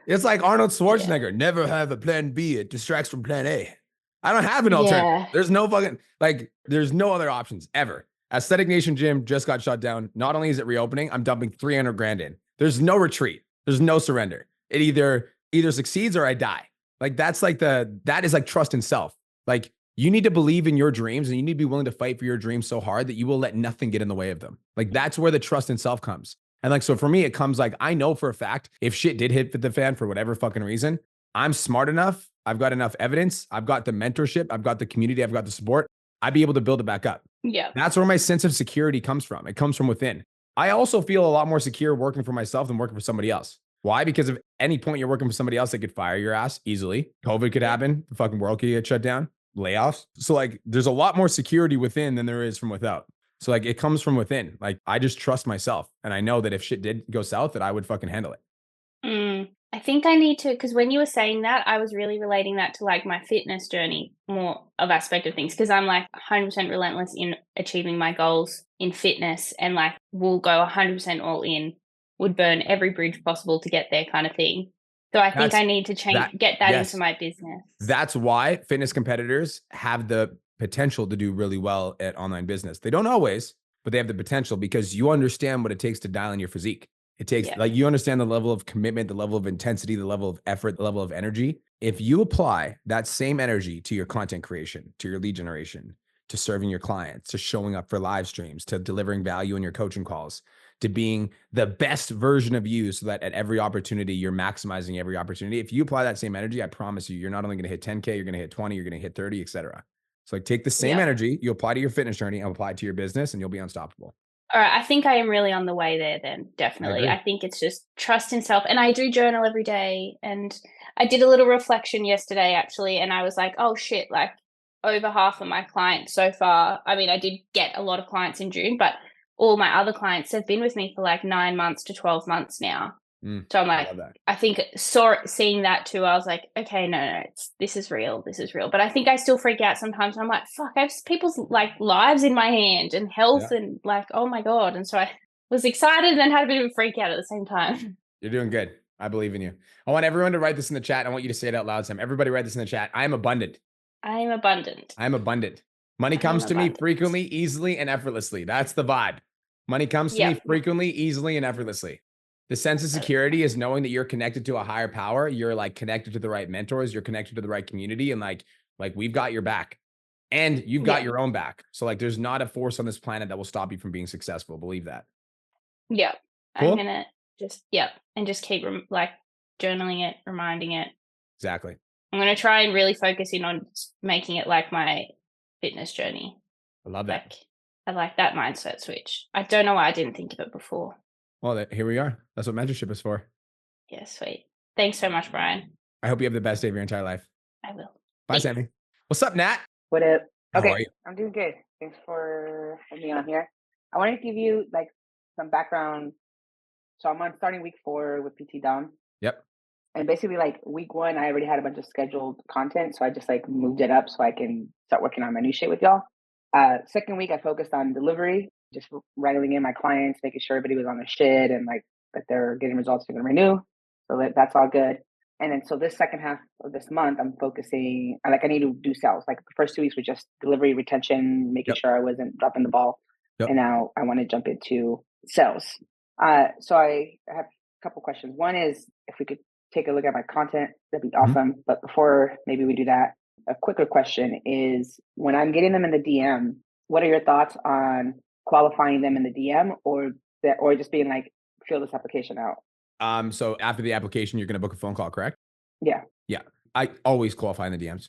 It's like Arnold Yeah. Schwarzenegger, never have a plan B. It distracts from plan A. I don't have an alternative. Yeah. There's no fucking, there's no other options ever. Aesthetic Nation Gym just got shut down. Not only is it reopening, I'm dumping 300 grand in. There's no retreat. There's no surrender. It either succeeds or I die. Like that is like trust in self. Like you need to believe in your dreams and you need to be willing to fight for your dreams so hard that you will let nothing get in the way of them. Like that's where the trust in self comes. And like, so for me, it comes like, I know for a fact, if shit did hit the fan for whatever fucking reason, I'm smart enough. I've got enough evidence. I've got the mentorship. I've got the community. I've got the support. I'd be able to build it back up. Yeah. That's where my sense of security comes from. It comes from within. I also feel a lot more secure working for myself than working for somebody else. Why? Because if any point you're working for somebody else, they could fire your ass easily. COVID could happen. The fucking world could get shut down. Layoffs. So like, there's a lot more security within than there is from without. So like, it comes from within. Like, I just trust myself, and I know that if shit did go south, that I would fucking handle it. I think I need to, because when you were saying that, I was really relating that to like my fitness journey, more of aspect of things, because I'm like 100% relentless in achieving my goals in fitness, and like will go 100% all in, would burn every bridge possible to get there, kind of thing. So I think I need to get that into my business. That's why fitness competitors have the potential to do really well at online business. They don't always, but they have the potential because you understand what it takes to dial in your physique. It takes like, you understand the level of commitment, the level of intensity, the level of effort, the level of energy. If you apply that same energy to your content creation, to your lead generation, to serving your clients, to showing up for live streams, to delivering value in your coaching calls, to being the best version of you so that at every opportunity, you're maximizing every opportunity. If you apply that same energy, I promise you, you're not only going to hit 10K, you're going to hit 20, you're going to hit 30, et cetera. So like, take the same energy, you apply to your fitness journey, and apply it to your business, and you'll be unstoppable. All right, I think I am really on the way there then, definitely. I think it's just trust in self. And I do journal every day. And I did a little reflection yesterday, actually. And I was like, oh, shit, like over half of my clients so far. I mean, I did get a lot of clients in June, but all my other clients have been with me for like 9 months to 12 months now. So I'm I like, love that. I think seeing that too, I was like, okay, no, this is real. This is real. But I think I still freak out sometimes. I'm like, fuck, I have people's like lives in my hand and health Yeah. and like, oh my God. And so I was excited and then had a bit of a freak out at the same time. You're doing good. I believe in you. I want everyone to write this in the chat. I want you to say it out loud, Sam. Everybody write this in the chat. I am abundant. I am abundant. I am abundant. Money comes to me frequently, easily, and effortlessly. That's the vibe. Money comes to me frequently, easily, and effortlessly. The sense of security is knowing that you're connected to a higher power. You're like connected to the right mentors. You're connected to the right community. And like we've got your back and you've got your own back. So like, there's not a force on this planet that will stop you from being successful. Believe that. Yeah. Cool. I'm going to just, and just keep like journaling it, reminding it. Exactly. I'm going to try and really focus in on making it like my fitness journey. I love that. Like, I like that mindset switch. I don't know why I didn't think of it before. Well, here we are. That's what mentorship is for. Yeah, sweet. Thanks so much, Brian. I hope you have the best day of your entire life. I will. Bye, Sammy. What's up, Nat? What up? How Okay, are you? I'm doing good. Thanks for having me on here. I want to give you like some background. So I'm on starting week 4 with PT Dom. Yep. And basically like week 1, I already had a bunch of scheduled content. So I just like moved it up so I can start working on my new shit with y'all. Second week, I focused on delivery, just wrangling in my clients, making sure everybody was on their shit and like that they're getting results they're going to renew. So that's all good. And then so this second half of this month, I'm focusing, I need to do sales. Like the first 2 weeks were just delivery, retention, making sure I wasn't dropping the ball. And now I want to jump into sales. So I have a couple questions. One is if we could take a look at my content, that'd be awesome. But before maybe we do that, a quicker question is when I'm getting them in the DM, what are your thoughts on qualifying them in the DM or just being like, fill this application out? So after the application, you're going to book a phone call, correct? Yeah. Yeah. I always qualify in the DMs.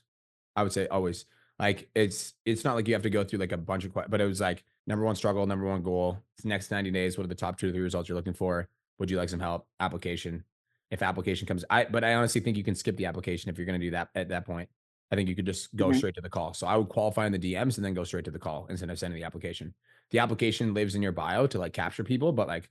I would say always. Like it's not like you have to go through like a bunch of questions, but it was like number 1 struggle, number 1 goal. Next 90 days, what are the top 2 or 3 results you're looking for? Would you like some help? Application. If application comes, but I honestly think you can skip the application if you're going to do that at that point. I think you could just go straight to the call. So I would qualify in the DMs and then go straight to the call instead of sending the application. The application lives in your bio to like capture people, but like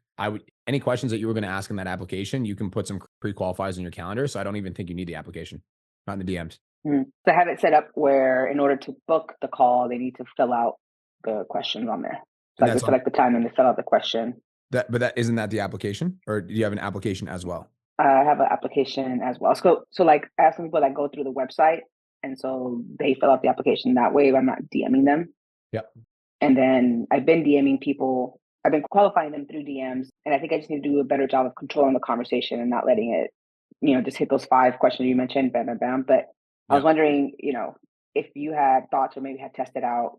any questions that you were going to ask in that application, you can put some pre-qualifiers in your calendar. So I don't even think you need the application, not in the DMs. So I have it set up where in order to book the call, they need to fill out the questions on there. So I just select the time and they fill out the question. But isn't that the application, or do you have an application as well? I have an application as well. So like I have some people that go through the website and so they fill out the application that way. I'm not DMing them. Yep. And then I've been DMing people. I've been qualifying them through DMs. And I think I just need to do a better job of controlling the conversation and not letting it, just hit those 5 questions you mentioned, bam, bam, bam. But I was wondering, if you had thoughts or maybe had tested out,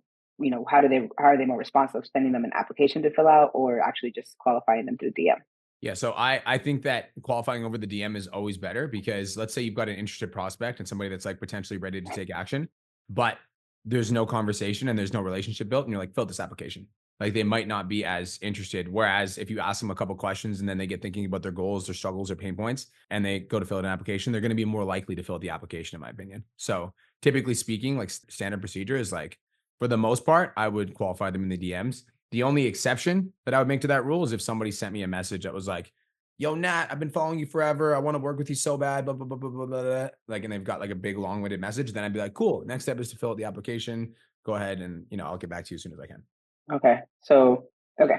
how are they more responsive, sending them an application to fill out or actually just qualifying them through DM? Yeah. So I think that qualifying over the DM is always better because let's say you've got an interested prospect and somebody that's like potentially ready to take action, but there's no conversation and there's no relationship built and you're like, fill this application. Like they might not be as interested. Whereas if you ask them a couple questions and then they get thinking about their goals, their struggles, or pain points, and they go to fill out an application, they're going to be more likely to fill out the application, in my opinion. So typically speaking, like standard procedure is like, for the most part, I would qualify them in the DMs. The only exception that I would make to that rule is if somebody sent me a message that was like, yo, Nat, I've been following you forever. I want to work with you so bad, blah, blah, blah, blah, blah, blah. Like, and they've got like a big long-winded message. Then I'd be like, cool. Next step is to fill out the application. Go ahead. And, I'll get back to you as soon as I can. Okay. So got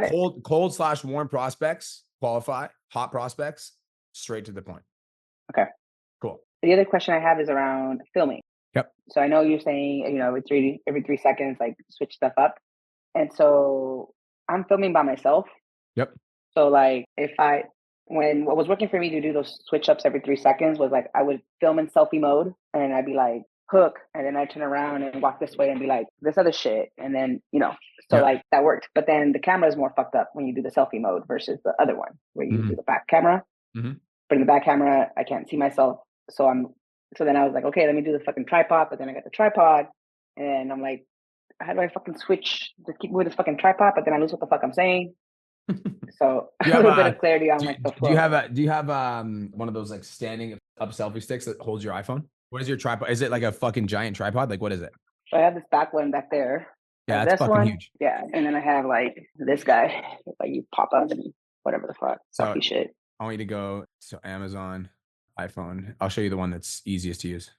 it. Cold/warm prospects qualify, hot prospects straight to the point. Okay. Cool. The other question I have is around filming. Yep. So I know you're saying, every 3 seconds, like switch stuff up. And so I'm filming by myself. Yep. So like when what was working for me to do those switch ups every 3 seconds was like, I would film in selfie mode and I'd be like, hook. And then I turn around and walk this way and be like, this other shit. And then, so like that worked. But then the camera is more fucked up when you do the selfie mode versus the other one where you do the back camera. But in the back camera, I can't see myself. So then I was like, okay, let me do the fucking tripod. But then I got the tripod and I'm like, how do I fucking switch to keep with this fucking tripod? But then I lose what the fuck I'm saying. So a little bit of clarity on like the flow. Do you have one of those like standing up selfie sticks that holds your iPhone? What is your tripod? Is it like a fucking giant tripod? Like what is it? So I have this back one back there. Yeah, have that's this fucking one. huge. Yeah, and then I have like this guy. Like you pop up and whatever the fuck, So fucky shit. I want you to go to Amazon, iPhone. I'll show you the one that's easiest to use.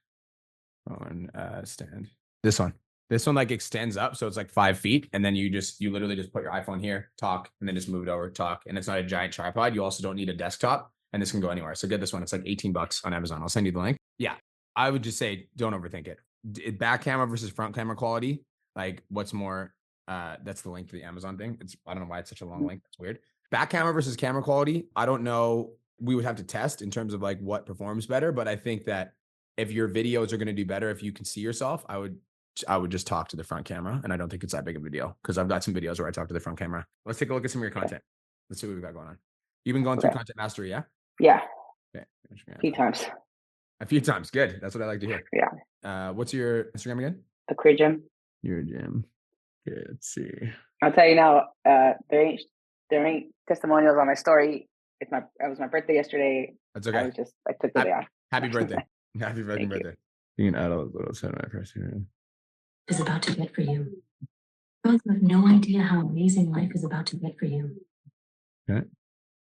Phone stand. This one. This one like extends up, so it's like 5 feet, and then you literally just put your iPhone here, talk, and then just move it over, talk, and it's not a giant tripod. You also don't need a desktop, and this can go anywhere. So get this one. It's like $18 on Amazon. I'll send you the link. Yeah, I would just say don't overthink it. Back camera versus front camera quality. Like, what's more? That's the link to the Amazon thing. I don't know why it's such a long link. It's weird. Back camera versus camera quality. I don't know. We would have to test in terms of like what performs better, but I think that if your videos are going to do better, if you can see yourself, I would just talk to the front camera. And I don't think it's that big of a deal because I've got some videos where I talk to the front camera. Let's take a look at some of your content. Let's see what we've got going on. You've been going through content mastery, yeah? Yeah. Okay. A few times. A few times. Good. That's what I like to hear. Yeah. What's your Instagram again? The Career Gym. Your gym. Okay, let's see. I'll tell you now, there ain't testimonials on my story. It was my birthday yesterday. That's okay. I took the day off. Happy birthday. Happy fucking birthday. You can add all those little sentiment first here. Is about to get for you. Both have no idea how amazing life is about to get for you. Okay.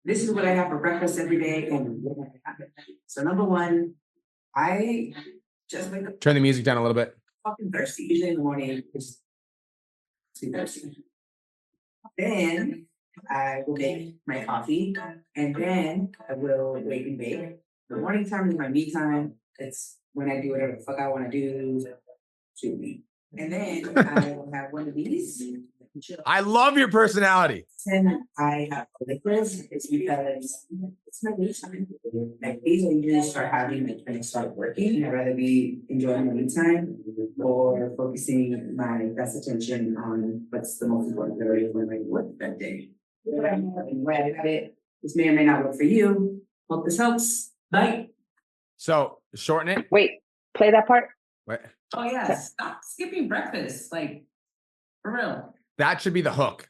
This is what I have for breakfast every day, and what I have. So number one, I just wake up Turn the music down a little bit. fucking thirsty. Usually in the morning, just too thirsty. Then I will make my coffee, and then I will wake and bake. The morning time is my me time. It's when I do whatever the fuck I want to do to me. And then I will have one of these. I love your personality. And I have liquids. It's because it's my me time. Like these I usually start having like when I start working. I'd rather be enjoying my me time or focusing my best attention on what's the most important priority of my work that day. And when I have it, this may or may not work for you. Hope this helps. Bye. So shorten it. Wait, play that part. What? Oh yeah, stop skipping breakfast. Like for real. That should be the hook.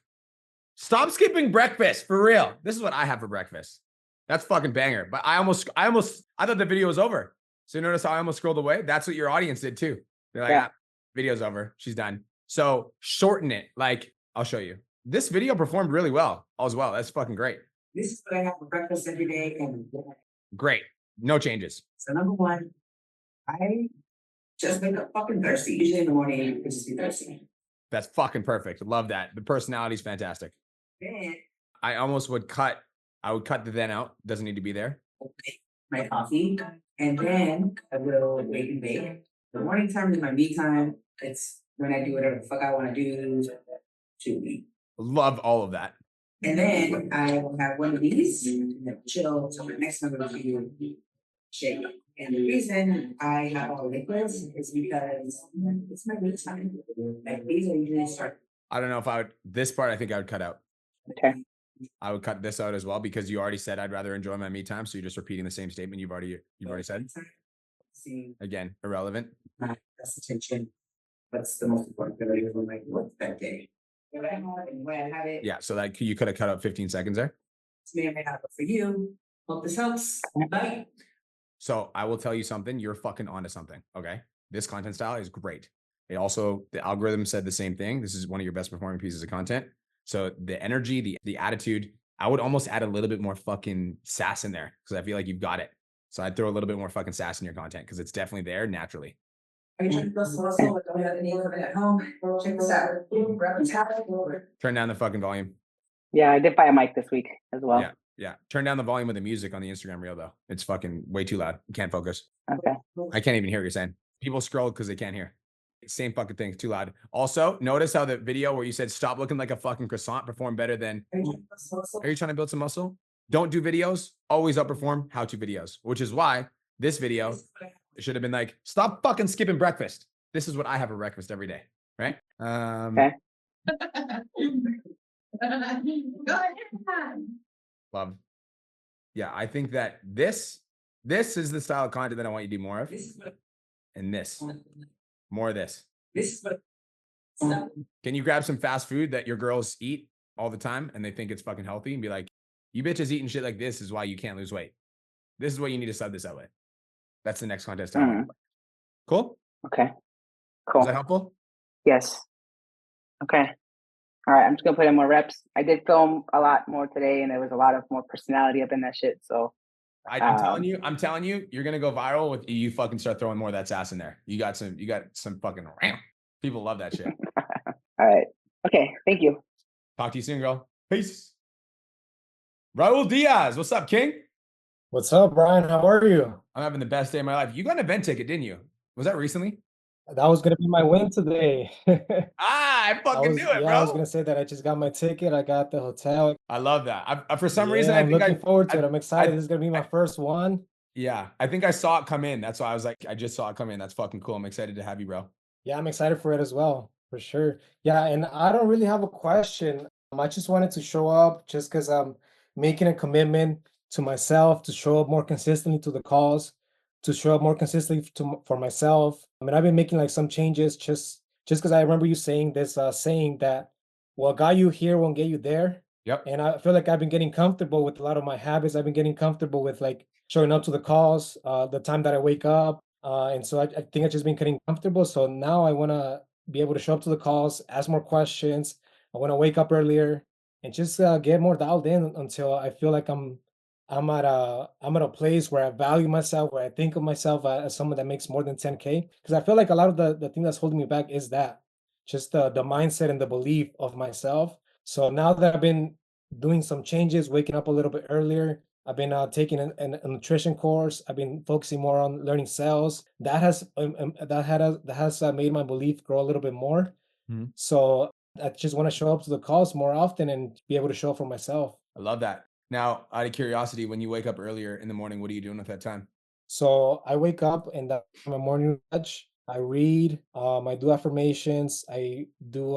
Stop skipping breakfast for real. This is what I have for breakfast. That's fucking banger. But I thought the video was over. So you notice how I almost scrolled away? That's what your audience did too. They're like, Yeah. Video's over. She's done. So shorten it. Like, I'll show you. This video performed really well as well. That's fucking great. This is what I have for breakfast every day. And Great. No changes. so number one, I just wake up fucking thirsty. Usually in the morning, I just be thirsty. That's fucking perfect. Love that. The personality's fantastic. Then I would cut the then out. Doesn't need to be there. I'll make my coffee, and then I will wake and bake. The morning time is my me time. It's when I do whatever the fuck I want to do to me. Love all of that. And then I will have one of these and then chill till the next number of you shake. And the reason I have all liquids is because it's my me time. Like these are usually start. I don't know if this part I think I would cut out. Okay. I would cut this out as well because you already said I'd rather enjoy my me time. So you're just repeating the same statement you've already said. See Again, irrelevant. my best attention. What's the most important priority for my work that day? When I have it, Yeah. So like you could have cut out 15 seconds there. this may or may not work for you. Hope this helps. Bye. So I will tell you something. You're fucking onto something. Okay. This content style is great. It also, the algorithm said the same thing. This is one of your best performing pieces of content. So the energy, the attitude, I would almost add a little bit more fucking sass in there because I feel like you've got it. So I'd throw a little bit more fucking sass in your content because it's definitely there naturally. Are you trying to build muscle? Like, don't have any of it at home. Check this out. Grab a tablet. Turn down the fucking volume. Yeah, I did buy a mic this week as well. Yeah. Yeah. Turn down the volume of the music on the Instagram reel though. It's fucking way too loud. You can't focus. Okay. I can't even hear what you're saying. People scroll because they can't hear. Same fucking thing. It's too loud. Also, notice how the video where you said stop looking like a fucking croissant performed better than. Are you trying to build some muscle? Don't do videos. Always outperform how-to videos, which is why this video should have been like, stop fucking skipping breakfast. This is what I have for breakfast every day. Right? Okay. Love. Yeah, I think that this is the style of content that I want you to do more of. And this. More of this. This is what. Can you grab some fast food that your girls eat all the time and they think it's fucking healthy and be like, you bitches eating shit like this is why you can't lose weight. This is what you need to sub this out with. That's the next contest. Mm. Cool? Okay. Was Cool. that helpful? Yes. Okay. All right. I'm just gonna put in more reps. I did film a lot more today, and there was a lot of more personality up in that shit. So I'm telling you, you're gonna go viral with you fucking start throwing more of that sass in there. You got some fucking people love that shit. all right. Okay. Thank you. Talk to you soon, girl. Peace. Raul Diaz, what's up, King? What's up, Brian? How are you? I'm having the best day of my life. You got an event ticket, didn't you? Was that recently? That was gonna be my win today. I fucking knew it, I was bro. gonna say that I just got my ticket. I got the hotel. I love that. I for some reason, I'm looking forward to it. I'm excited. This is gonna be my I- first one. Yeah, I think I saw it come in. That's why I was like, I just saw it come in. That's fucking cool. I'm excited to have you, bro. Yeah, I'm excited for it as well, for sure. Yeah, and I don't really have a question. I just wanted to show up just because I'm making a commitment to myself to show up more consistently to the calls, to show up more consistently for myself. I mean, I've been making like some changes just because I remember you saying this saying that what got you here won't get you there. Yep. And I feel like I've been getting comfortable with a lot of my habits. I've been getting comfortable with like showing up to the calls, the time that I wake up. And so I think I've just been getting comfortable. So now I want to be able to show up to the calls, ask more questions. I want to wake up earlier and just get more dialed in until I feel like I'm at a place where I value myself, where I think of myself as someone that makes more than 10K. Because I feel like a lot of the thing that's holding me back is that just the mindset and the belief of myself. So now that I've been doing some changes, waking up a little bit earlier, I've been taking a nutrition course. I've been focusing more on learning sales. That has made my belief grow a little bit more. Mhm. So I just want to show up to the calls more often and be able to show up for myself. I love that. Now, out of curiosity, when you wake up earlier in the morning, what are you doing with that time? So I wake up and that's my morning nudge. I read, I do affirmations, I do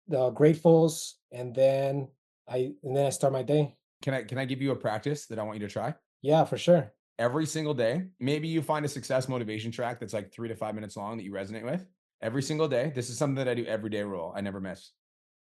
the gratefuls, and then I start my day. Can I give you a practice that I want you to try? Yeah, for sure. Every single day, maybe you find a success motivation track that's like 3 to 5 minutes long that you resonate with. Every single day, this is something that I do every day rule. I never miss.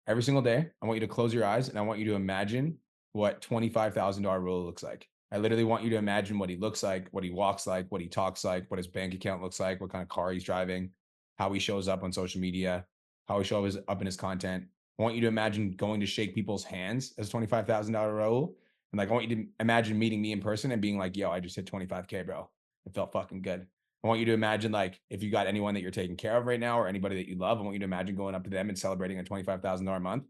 Every single day, I want you to close your eyes and I want you to imagine what $25,000 rule looks like. I literally want you to imagine what he looks like, what he walks like, what he talks like, what his bank account looks like, what kind of car he's driving, how he shows up on social media, how he shows up in his content. I want you to imagine going to shake people's hands as $25,000 rule. And like, I want you to imagine meeting me in person and being like, yo, I just hit 25K, bro. It felt fucking good. I want you to imagine, like, if you got anyone that you're taking care of right now or anybody that you love, I want you to imagine going up to them and celebrating a $25,000 month.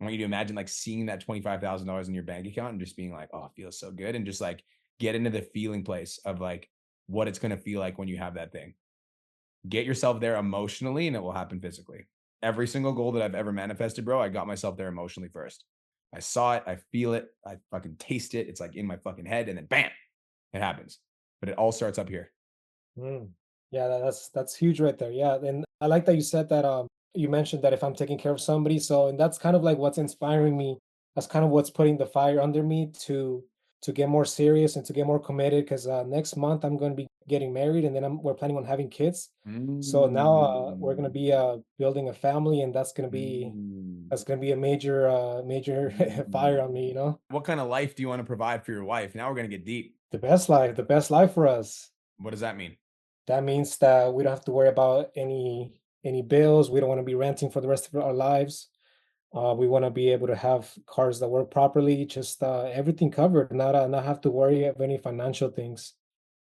I want you to imagine like seeing that $25,000 in your bank account and just being like, oh, it feels so good. And just like get into the feeling place of like what it's going to feel like when you have that thing. Get yourself there emotionally and it will happen physically. Every single goal that I've ever manifested, bro, I got myself there emotionally first. I saw it, I feel it, I fucking taste it. It's like in my fucking head and then bam, it happens. But it all starts up here. Mm. Yeah, that's huge right there. Yeah, and I like that you said that. You mentioned that if I'm taking care of somebody, so and that's kind of like what's inspiring me. That's kind of what's putting the fire under me to get more serious and to get more committed. Because next month I'm going to be getting married, and then we're planning on having kids. So now we're going to be building a family, and that's gonna be a major fire on me. What kind of life do you want to provide for your wife? Now we're going to get deep. The best life for us. What does that mean? That means that we don't have to worry about any bills. We don't want to be renting for the rest of our lives. We want to be able to have cars that work properly, just everything covered, not have to worry of any financial things.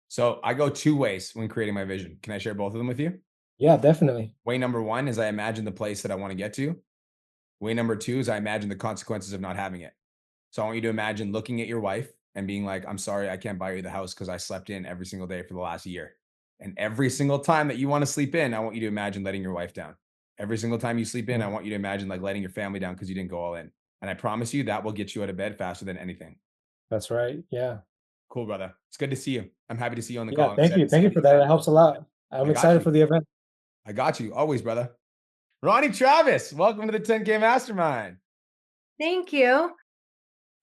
So I go 2 ways when creating my vision. Can I share both of them with you? Yeah, definitely. Way number 1 is I imagine the place that I want to get to. Way number 2 is I imagine the consequences of not having it. So I want you to imagine looking at your wife and being like, I'm sorry, I can't buy you the house because I slept in every single day for the last year. And every single time that you want to sleep in, I want you to imagine letting your wife down. Every single time you sleep in, I want you to imagine like letting your family down because you didn't go all in. And I promise you that will get you out of bed faster than anything. That's right. Yeah. Cool, brother. It's good to see you. I'm happy to see you on the Yeah. call. Thank you. Thank you for that. It helps a lot. I'm got excited you. for the event. I got you. Always, brother. Ronnie Travis, welcome to the 10K Mastermind. Thank you.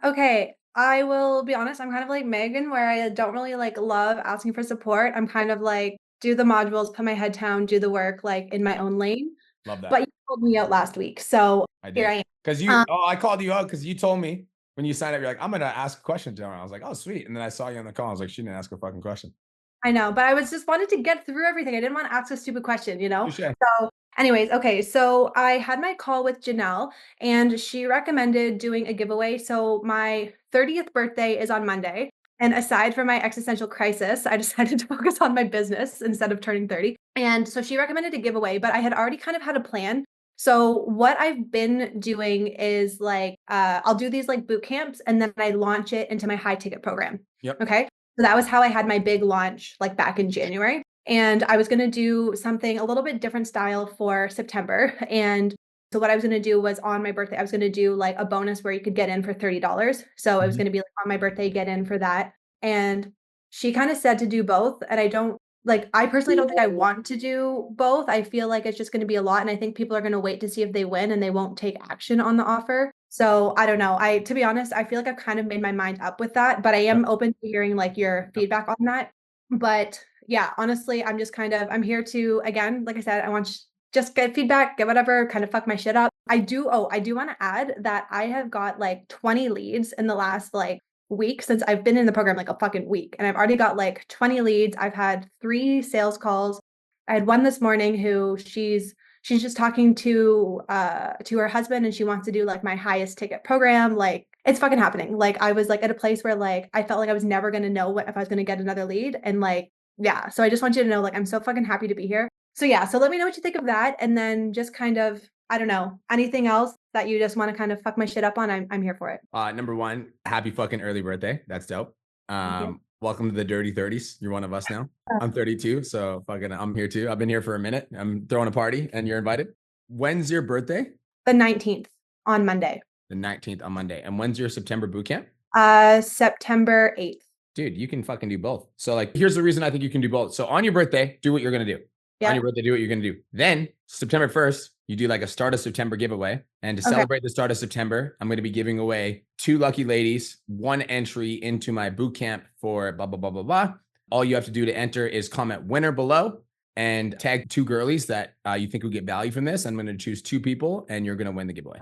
Okay, I will be honest, I'm kind of like Megan, where I don't really like love asking for support. I'm kind of like, do the modules, put my head down, do the work like in my own lane. Love that. But you called me out last week, so I here I did. am. Because I called you out because you told me when you signed up, you're like, I'm going to ask a question to her. I was like, oh, sweet. And then I saw you on the call. I was like, she didn't ask a fucking question. I know, but I was just wanted to get through everything. I didn't want to ask a stupid question, Touche. So Anyways, okay, so I had my call with Janelle and she recommended doing a giveaway. So my 30th birthday is on Monday. And aside from my existential crisis, I decided to focus on my business instead of turning 30. And so she recommended a giveaway, but I had already kind of had a plan. So what I've been doing is like I'll do these like boot camps and then I launch it into my high ticket program. Yep. Okay. So that was how I had my big launch like back in January. And I was going to do something a little bit different style for September. And so what I was going to do was on my birthday, I was going to do like a bonus where you could get in for $30. So it was going to be like on my birthday, get in for that. And she kind of said to do both. And I personally don't think I want to do both. I feel like it's just going to be a lot. And I think people are going to wait to see if they win and they won't take action on the offer. So I don't know. To be honest, I feel like I've kind of made my mind up with that, but I am open to hearing like your feedback on that. But yeah, honestly, I'm here to, again, like I said, I want just get feedback, get whatever, kind of fuck my shit up. I do want to add that I have got like 20 leads in the last like week since I've been in the program, like a fucking week. And I've already got like 20 leads. I've had 3 sales calls. I had one this morning who she's just talking to her husband and she wants to do like my highest ticket program. Like it's fucking happening. Like I was like at a place where like I felt like I was never going to know if I was going to get another lead. And like, yeah. So I just want you to know, like, I'm so fucking happy to be here. So yeah. So let me know what you think of that. And then just kind of, I don't know, anything else that you just want to kind of fuck my shit up on. I'm here for it. Number one, happy fucking early birthday. That's dope. Welcome to the dirty 30s. You're one of us now. I'm 32. So fucking, I'm here too. I've been here for a minute. I'm throwing a party and you're invited. When's your birthday? The 19th on Monday. The 19th on Monday. And when's your September boot camp? September 8th. Dude, you can fucking do both. So like, here's the reason I think you can do both. So on your birthday, do what you're going to do. Yeah. On your birthday, do what you're going to do. Then September 1st, you do like a start of September giveaway. And to celebrate the start of September, I'm going to be giving away 2 lucky ladies, 1 entry into my boot camp for blah, blah, blah, blah, blah. All you have to do to enter is comment winner below and tag 2 girlies that you think will get value from this. I'm going to choose 2 people and you're going to win the giveaway.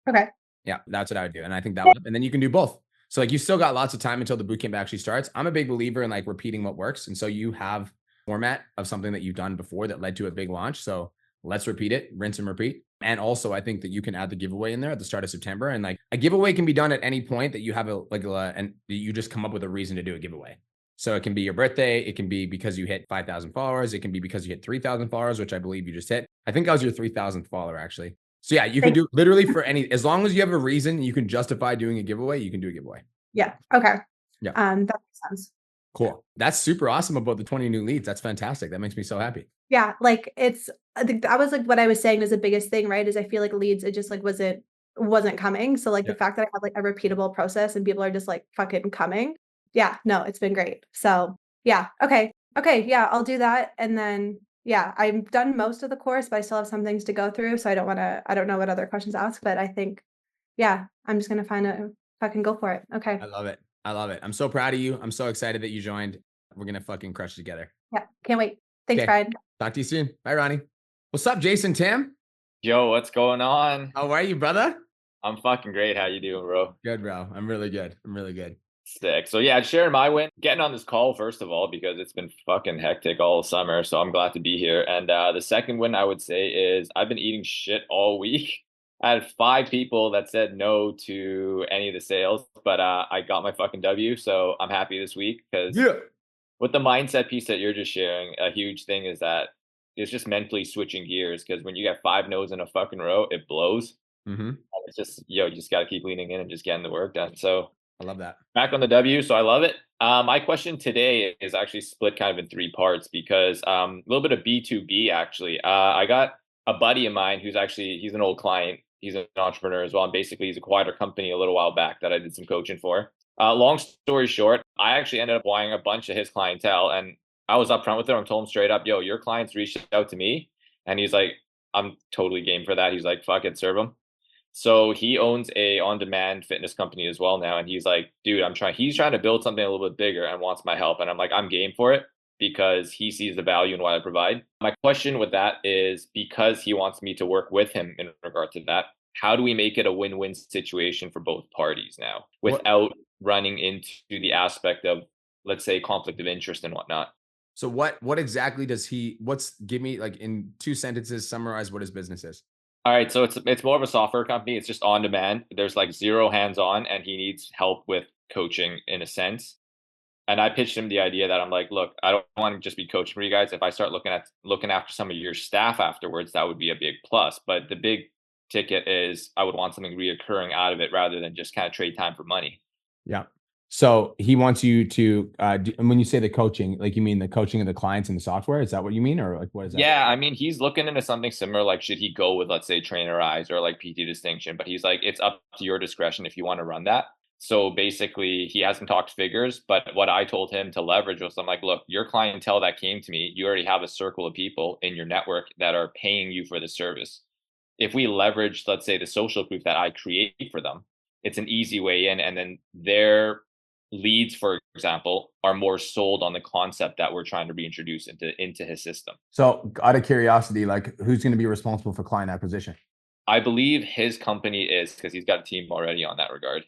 Okay. Yeah, that's what I would do. And I think that would, and then you can do both. So like you still got lots of time until the bootcamp actually starts. I'm a big believer in like repeating what works. And so you have format of something that you've done before that led to a big launch. So let's repeat it, rinse and repeat. And also I think that you can add the giveaway in there at the start of September. And like a giveaway can be done at any point that you have and you just come up with a reason to do a giveaway. So it can be your birthday. It can be because you hit 5,000 followers. It can be because you hit 3,000 followers, which I believe you just hit. I think I was your 3,000th follower actually. So yeah, you can do literally for any, as long as you have a reason you can justify doing a giveaway, you can do a giveaway. Yeah. Okay. Yeah. That makes sense. Cool. That's super awesome about the 20 new leads. That's fantastic. That makes me so happy. Yeah. Like I think that was like what I was saying is the biggest thing, right? Is I feel like leads, it just like wasn't coming. So like the fact that I have like a repeatable process and people are just like fucking coming. Yeah. No, it's been great. So yeah. Okay. Okay. Yeah. I'll do that. And then yeah, I've done most of the course, but I still have some things to go through. So I don't know what other questions to ask, but I think, yeah, I'm just going to fucking go for it. Okay. I love it. I love it. I'm so proud of you. I'm so excited that you joined. We're going to fucking crush together. Yeah. Can't wait. Thanks, Brian. Talk to you soon. Bye, Ronnie. What's up, Jason Tim? Yo, what's going on? How are you, brother? I'm fucking great. How you doing, bro? Good, bro. I'm really good. Sick. So yeah, sharing my win, getting on this call, first of all, because it's been fucking hectic all summer. So I'm glad to be here. And the second win I would say is I've been eating shit all week. I had 5 people that said no to any of the sales, but I got my fucking W. So I'm happy this week because with the mindset piece that you're just sharing, a huge thing is that it's just mentally switching gears, because when you get 5 no's in a fucking row, it blows. Mm-hmm. It's just, you just got to keep leaning in and just getting the work done. So I love that. Back on the W, so I love it. My question today is actually split kind of in 3 parts because a little bit of B2B actually. I got a buddy of mine he's an old client. He's an entrepreneur as well. And basically he's acquired a company a little while back that I did some coaching for. Long story short, I actually ended up buying a bunch of his clientele, and I was upfront with him. I told him straight up, yo, your clients reached out to me. And he's like, I'm totally game for that. He's like, fuck it, serve them. So he owns a on-demand fitness company as well now. And he's like, dude, he's trying to build something a little bit bigger and wants my help. And I'm like, I'm game for it because he sees the value in what I provide. My question with that is, because he wants me to work with him in regard to that, how do we make it a win-win situation for both parties now without running into the aspect of, let's say, conflict of interest and whatnot? So what exactly does give me like in 2 sentences, summarize what his business is. All right, so it's more of a software company. It's just on demand. There's like zero hands-on, and he needs help with coaching in a sense. And I pitched him the idea that I'm like, look, I don't want to just be coaching for you guys. If I start looking after some of your staff afterwards, that would be a big plus. But the big ticket is I would want something reoccurring out of it rather than just kind of trade time for money. Yeah. So he wants you to, and when you say the coaching, like you mean the coaching of the clients in the software? Is that what you mean? Or like, what is that? Yeah, I mean, he's looking into something similar. Like, should he go with, let's say, trainer eyes or like PT distinction? But he's like, it's up to your discretion if you want to run that. So basically, he hasn't talked figures. But what I told him to leverage was, I'm like, look, your clientele that came to me, you already have a circle of people in your network that are paying you for the service. If we leverage, let's say, the social proof that I create for them, it's an easy way in. And then their leads, for example, are more sold on the concept that we're trying to reintroduce into his system. So out of curiosity, like who's going to be responsible for client acquisition? I believe his company is, because he's got a team already on that regard.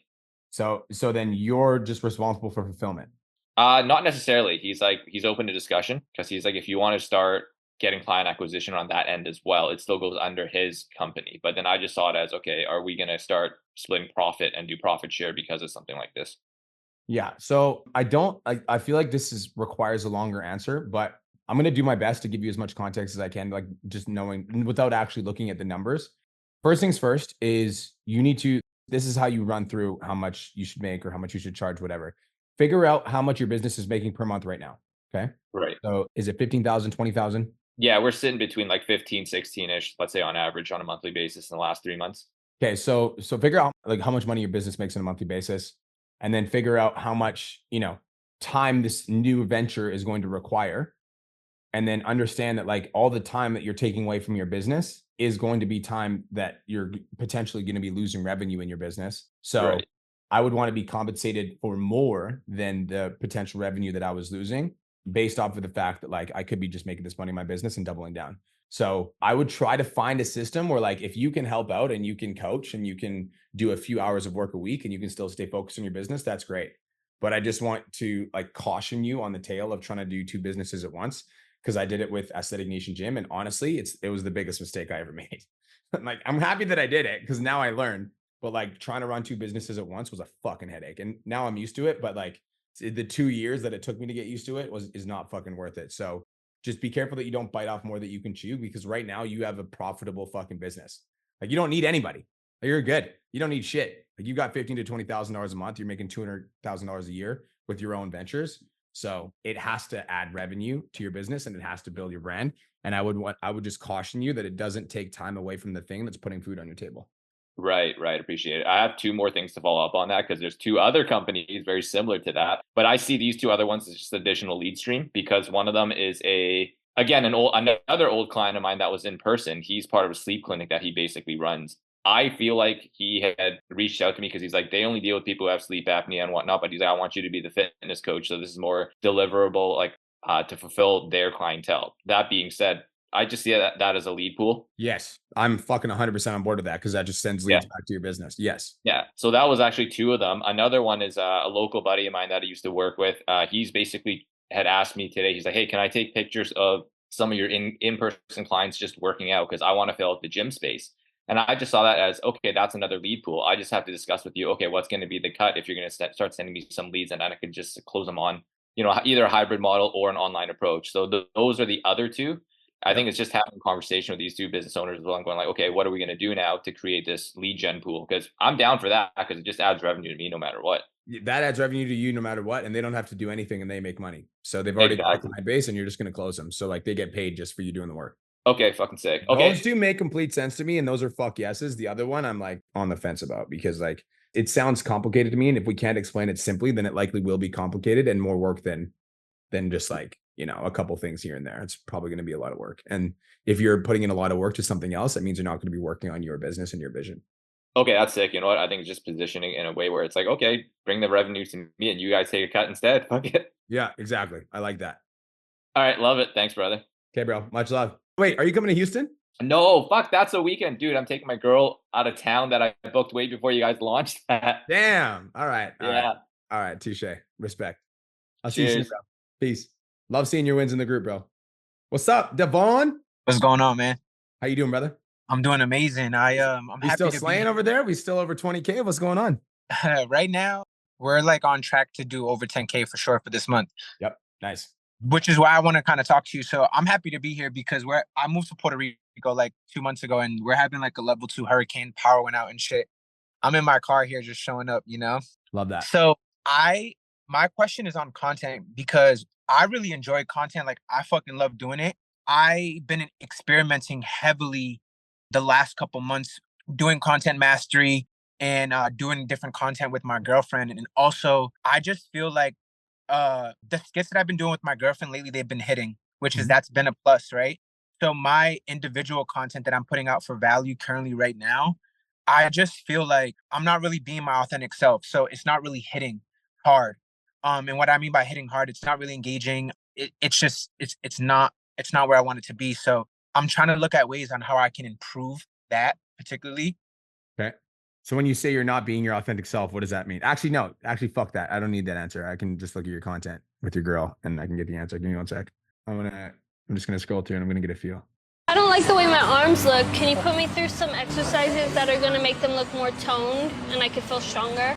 So then you're just responsible for fulfillment. Not necessarily. He's open to discussion, because he's like, if you want to start getting client acquisition on that end as well, it still goes under his company. But then I just saw it as, okay, are we going to start splitting profit and do profit share because of something like this? Yeah. So I feel like requires a longer answer, but I'm going to do my best to give you as much context as I can, like just knowing without actually looking at the numbers. First things first is this is how you run through how much you should make or how much you should charge, whatever. Figure out how much your business is making per month right now. Okay. Right. So is it 15,000, 20,000? Yeah, we're sitting between like 15, 16-ish, let's say on average on a monthly basis in the last 3 months. Okay. So figure out like how much money your business makes on a monthly basis, and then figure out how much, time this new venture is going to require. And then understand that like all the time that you're taking away from your business is going to be time that you're potentially going to be losing revenue in your business. So Right. I would want to be compensated for more than the potential revenue that I was losing, based off of the fact that like I could be just making this money in my business and doubling down. So I would try to find a system where like if you can help out and you can coach and you can do a few hours of work a week and you can still stay focused on your business, that's great. But I just want to like caution you on the tail of trying to do 2 businesses at once, because I did it with Aesthetic Nation Gym. And honestly, it was the biggest mistake I ever made. Like, I'm happy that I did it because now I learned, but like trying to run 2 businesses at once was a fucking headache. And now I'm used to it, but like the 2 years that it took me to get used to it is not fucking worth it. So just be careful that you don't bite off more that you can chew, because right now you have a profitable fucking business. Like you don't need anybody. Like, you're good. You don't need shit. Like you got $15,000 to $20,000 a month. You're making $200,000 a year with your own ventures. So it has to add revenue to your business and it has to build your brand. And I would just caution you that it doesn't take time away from the thing that's putting food on your table. Right. Appreciate it. I have 2 more things to follow up on that, because there's 2 other companies very similar to that. But I see these 2 other ones as just additional lead stream, because one of them is another old client of mine that was in person. He's part of a sleep clinic that he basically runs. I feel like he had reached out to me because he's like, they only deal with people who have sleep apnea and whatnot. But he's like, I want you to be the fitness coach. So this is more deliverable, like to fulfill their clientele. That being said, I just see that as a lead pool. Yes. I'm fucking 100% on board with that, because that just sends leads back to your business. Yes. Yeah. So that was actually 2 of them. Another one is a local buddy of mine that I used to work with. He's basically had asked me today, he's like, hey, can I take pictures of some of your in-person clients just working out? Because I want to fill out the gym space. And I just saw that as, okay, that's another lead pool. I just have to discuss with you, okay, what's going to be the cut if you're going to start sending me some leads, and then I can just close them on, either a hybrid model or an online approach. So those are the other 2. I think it's just having a conversation with these 2 business owners as well, and going like, okay, what are we going to do now to create this lead gen pool? Because I'm down for that, because it just adds revenue to me no matter what. That adds revenue to you no matter what, and they don't have to do anything and they make money. So they've already got a client base and you're just going to close them. So like they get paid just for you doing the work. Okay, fucking sick. Okay. Those 2 make complete sense to me, and those are fuck yeses. The other one I'm like on the fence about, because like it sounds complicated to me, and if we can't explain it simply, then it likely will be complicated and more work than just like, a couple things here and there. It's probably going to be a lot of work. And if you're putting in a lot of work to something else, that means you're not going to be working on your business and your vision. Okay, that's sick. You know what? I think it's just positioning in a way where it's like, okay, bring the revenue to me and you guys take a cut instead. Fuck it. Yeah, exactly. I like that. All right, love it. Thanks, brother. Okay, bro. Much love. Wait, are you coming to Houston? No, fuck, that's a weekend, dude. I'm taking my girl out of town that I booked way before you guys launched that. Damn. All right. Yeah. All right. Touche. Respect. I'll Cheers. see you soon, bro. Peace. Love seeing your wins in the group, bro. What's up, Devon? What's going on, man? How you doing, brother? I'm doing amazing. I'm We happy still to slaying be over there? We still over 20K? What's going on? right now. We're like on track to do over 10K for sure for this month. Yep. Nice. Which is why I want to kind of talk to you. So I'm happy to be here because I moved to Puerto Rico like 2 months ago, and we're having like a level 2 hurricane, power went out and shit. I'm in my car here just showing up, you know? Love that. So my question is on content because I really enjoy content. Like I fucking love doing it. I've been experimenting heavily the last couple months doing content mastery and doing different content with my girlfriend. And also I just feel like the skits that I've been doing with my girlfriend lately, they've been hitting, which is that's been a plus, right? So my individual content that I'm putting out for value currently right now, I just feel like I'm not really being my authentic self. So it's not really hitting hard. And what I mean by hitting hard, it's not really engaging. It's not where I want it to be. So I'm trying to look at ways on how I can improve that particularly. Okay. So when you say you're not being your authentic self, what does that mean? Actually, no. Actually, fuck that. I don't need that answer. I can just look at your content with your girl and I can get the answer. Give me 1 sec. I'm just gonna scroll through and I'm gonna get a feel. I don't like the way my arms look. Can you put me through some exercises that are going to make them look more toned and I can feel stronger?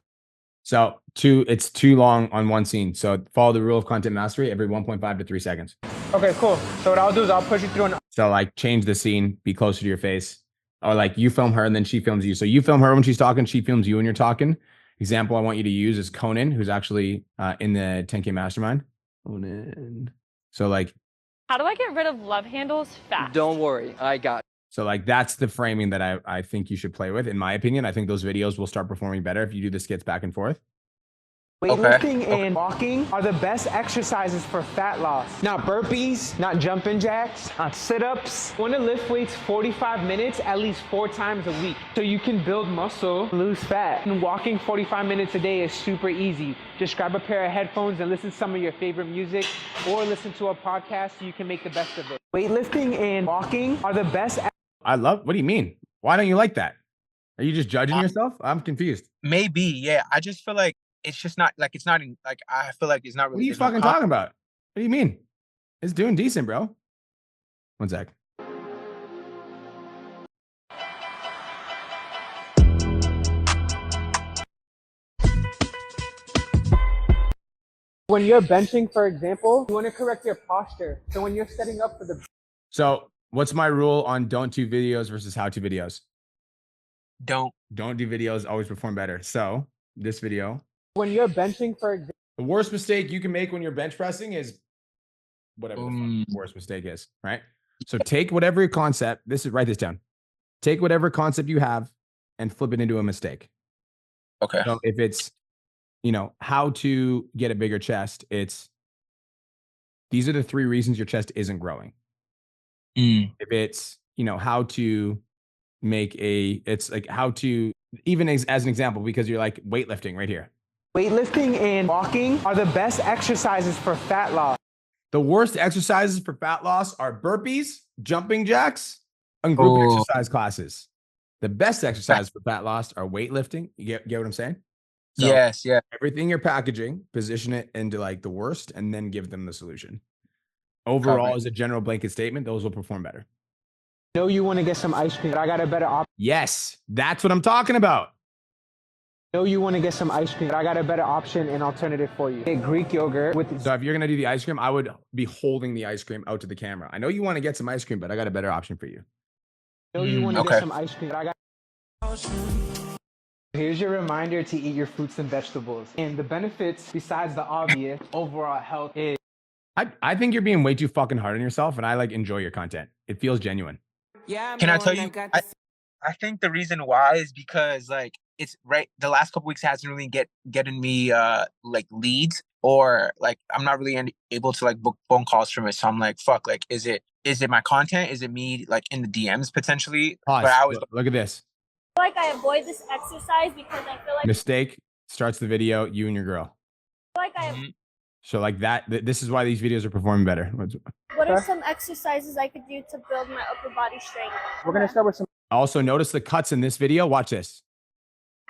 So it's too long on one scene. So follow the rule of content mastery every 1.5 to 3 seconds. Okay, cool. So what I'll do is I'll push you through So like change the scene, be closer to your face. Or like you film her and then she films you. So you film her when she's talking, she films you when you're talking. Example I want you to use is Conan, who's actually in the 10K Mastermind. Conan. So like, how do I get rid of love handles fast? Don't worry, I got it. So like that's the framing that I think you should play with. In my opinion, I think those videos will start performing better if you do the skits back and forth. Weightlifting and walking are the best exercises for fat loss. Not burpees, not jumping jacks, not sit-ups. Want to lift weights 45 minutes at least 4 times a week so you can build muscle, lose fat. And walking 45 minutes a day is super easy. Just grab a pair of headphones and listen to some of your favorite music or listen to a podcast so you can make the best of it. Weightlifting and walking are the best. What do you mean? Why don't you like that? Are you just judging yourself? I'm confused. Maybe, yeah. I just feel like it's just not like I feel like it's not really. What are you fucking talking about? What do you mean? It's doing decent, bro. 1 sec. When you're benching, for example, you want to correct your posture. So when you're setting up for the... So what's my rule on don't do videos versus how to videos? Don't do videos, always perform better. So this video. When you're benching, for example, the worst mistake you can make when you're bench pressing is whatever the worst mistake is, right? So take whatever concept, write this down. Take whatever concept you have and flip it into a mistake. Okay. So if it's, how to get a bigger chest, these are the 3 reasons your chest isn't growing. If it's, how to make it's like how to, even as an example, because you're like weightlifting right here. Weightlifting and walking are the best exercises for fat loss. The worst exercises for fat loss are burpees, jumping jacks, and group exercise classes. The best exercises for fat loss are weightlifting. You get what I'm saying? So yes, yeah. Everything you're packaging, position it into like the worst and then give them the solution. Overall, as a general blanket statement, those will perform better. Know you want to get some ice cream, but I got a better option. Yes, that's what I'm talking about. Know you want to get some ice cream, but I got a better option and alternative for you. Get Greek yogurt with... So if you're going to do the ice cream, I would be holding the ice cream out to the camera. I know you want to get some ice cream, but I got a better option for you. Know you want to get some ice cream, but I got... Here's your reminder to eat your fruits and vegetables. And the benefits, besides the obvious overall health, is... I think you're being way too fucking hard on yourself, and I enjoy your content. It feels genuine. Yeah, can I tell you? I think the reason why is because it's right. The last couple weeks hasn't really getting me leads, or I'm not really able to book phone calls from it. So I'm like, fuck. Is it my content? Is it me in the DMs potentially? Pause. But I always look at this. I feel like I avoid this exercise because I feel like Mistake starts the video, you and your girl. So this is why these videos are performing better. What are some exercises I could do to build my upper body strength? We're going to start with some... Also, notice the cuts in this video. Watch this.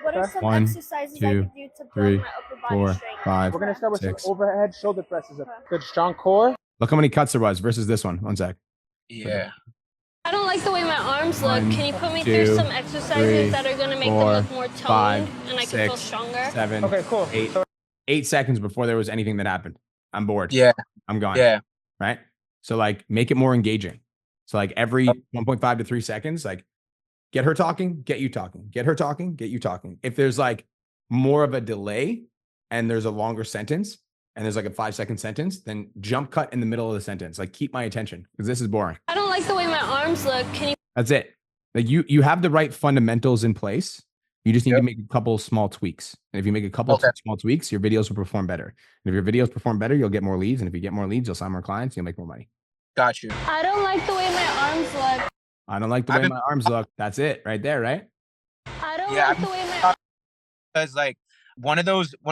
What are some 1, exercises 2, I could do to build 3, my upper body 4, strength? 5, We're going to start with 6. some overhead shoulder presses. Good strong core. Look how many cuts there was versus this one. One sec. Yeah. I don't like the way my arms look. One, Can you put me two, through some exercises three, that are going to make four, them look more toned 5, and I can feel 6, stronger? 7, Okay, cool. 8. 8 seconds before there was anything that happened. I'm bored. Yeah. I'm gone. Yeah. Right. So like make it more engaging. So like every 1.5 to 3 seconds, like get her talking, get you talking, get her talking, get you talking. If there's like more of a delay and there's a longer sentence and there's like a 5-second sentence, then jump cut in the middle of the sentence. Like keep my attention because this is boring. I don't like the way my arms look. Can you? That's it. Like you have the right fundamentals in place. You just need to make a couple small tweaks. And if you make a couple small tweaks, your videos will perform better. And if your videos perform better, you'll get more leads. And if you get more leads, you'll sign more clients. You'll make more money. Got you. I don't like the way my arms look. I don't like the way my arms look. That's it right there, right? I don't like the way my because like one of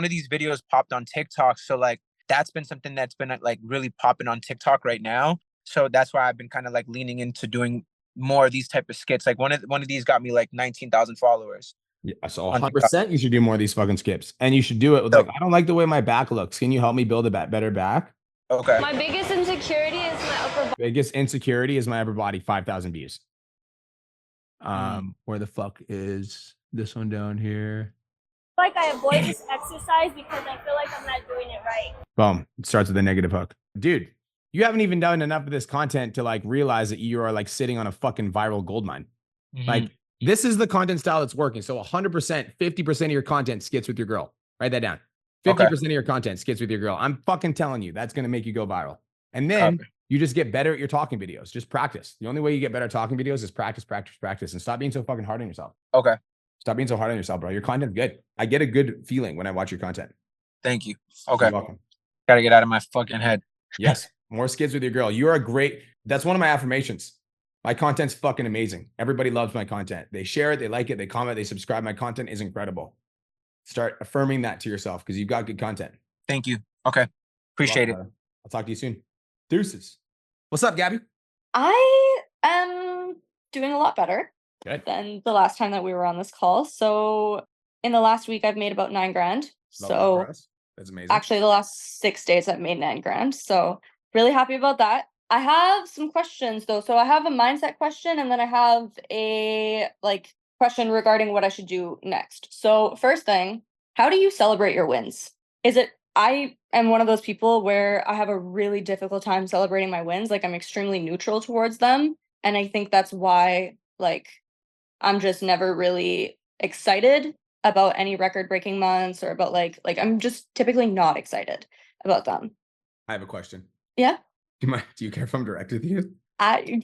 these videos popped on TikTok. So like that's been something that's been like really popping on TikTok right now. So that's why I've been kind of like leaning into doing more of these type of skits. Like one of these got me like 19,000 followers. Yeah, so 100% you should do more of these fucking skips. And you should do it with like, I don't like the way my back looks. Can you help me build a better back? Okay. My biggest insecurity is my upper body. Biggest insecurity is my upper body, 5,000 views. Where the fuck is this one down here? Like I avoid this exercise because I feel like I'm not doing it right. Boom. It starts with a negative hook. Dude, you haven't even done enough of this content to like realize that you are like sitting on a fucking viral gold mine. Like this is the content style that's working. So 100%, 50% of your content skits with your girl. Write that down. 50% of your content skits with your girl. I'm fucking telling you, that's going to make you go viral. And then you just get better at your talking videos. Just practice. The only way you get better at talking videos is practice, practice, practice, and stop being so fucking hard on yourself. Okay. Stop being so hard on yourself, bro. Your content's good. I get a good feeling when I watch your content. Thank you. Okay. You're welcome. Gotta get out of my fucking head. Yes. More skits with your girl. You are great. That's one of my affirmations. My content's fucking amazing. Everybody loves my content. They share it. They like it. They comment. They subscribe. My content is incredible. Start affirming that to yourself because you've got good content. Thank you. Okay. Appreciate it. I'll talk to you soon. Deuces. What's up, Gabby? I am doing a lot better than the last time that we were on this call. So in the last week, I've made about $9,000. So that's amazing. Actually, the last 6 days, I've made $9,000. So really happy about that. I have some questions though. So I have a mindset question and then I have a question regarding what I should do next. So first thing, how do you celebrate your wins? I am one of those people where I have a really difficult time celebrating my wins. Like I'm extremely neutral towards them. And I think that's why I'm just never really excited about any record breaking months or about like I'm just typically not excited about them. I have a question. Yeah. Do you care if I'm direct with you?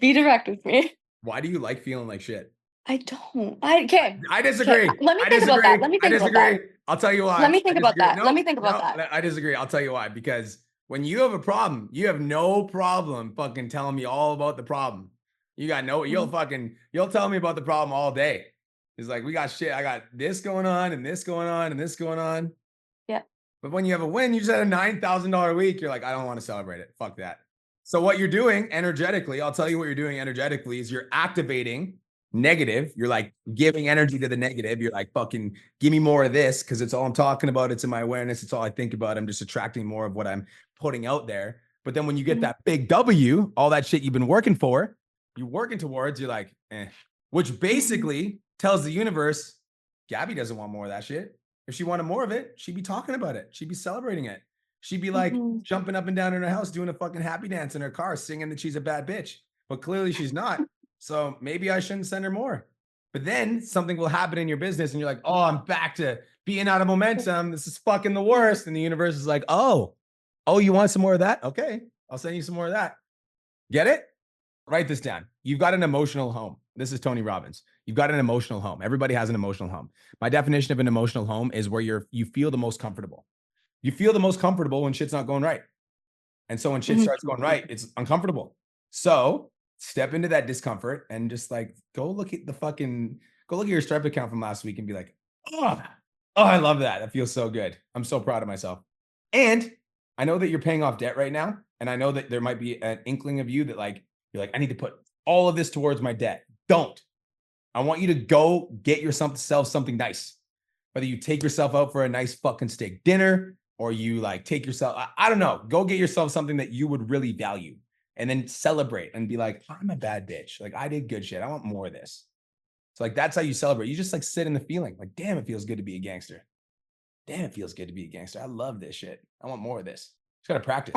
Be direct with me. Why do you like feeling like shit? I don't. Okay. I disagree. Let me think about that. Let me think about that. I'll tell you why. Let me think about that. Let me think about that. I disagree. I'll tell you why. Because when you have a problem, you have no problem fucking telling me all about the problem. You got no, you'll tell me about the problem all day. It's like, we got shit. I got this going on and this going on and this going on. Yeah. But when you have a win, you just had a $9,000 week. You're like, I don't want to celebrate it. Fuck that. So what you're doing energetically, I'll tell you what you're doing energetically is you're activating negative. You're like giving energy to the negative. You're like, fucking give me more of this because it's all I'm talking about. It's in my awareness. It's all I think about. I'm just attracting more of what I'm putting out there. But then when you get that big W, all that shit you've been working for, you're working towards, you're like, which basically tells the universe, Gabby doesn't want more of that shit. If she wanted more of it, she'd be talking about it. She'd be celebrating it. She'd be like jumping up and down in her house, doing a fucking happy dance in her car, singing that she's a bad bitch. But clearly she's not. So maybe I shouldn't send her more. But then something will happen in your business and you're like, oh, I'm back to being out of momentum. This is fucking the worst. And the universe is like, oh, you want some more of that? Okay, I'll send you some more of that. Get it? Write this down. You've got an emotional home. This is Tony Robbins. You've got an emotional home. Everybody has an emotional home. My definition of an emotional home is where you feel the most comfortable. You feel the most comfortable when shit's not going right. And so when shit starts going right, it's uncomfortable. So step into that discomfort and just like, go look at your Stripe account from last week and be like, oh, I love that. That feels so good. I'm so proud of myself. And I know that you're paying off debt right now. And I know that there might be an inkling of you that you're like, I need to put all of this towards my debt. Don't. I want you to go get yourself something nice. Whether you take yourself out for a nice fucking steak dinner, or you like take yourself, I don't know, go get yourself something that you would really value and then celebrate and be like, I'm a bad bitch. Like I did good shit. I want more of this. So like, that's how you celebrate. You just like sit in the feeling like, damn, it feels good to be a gangster. Damn, it feels good to be a gangster. I love this shit. I want more of this. Just gotta practice.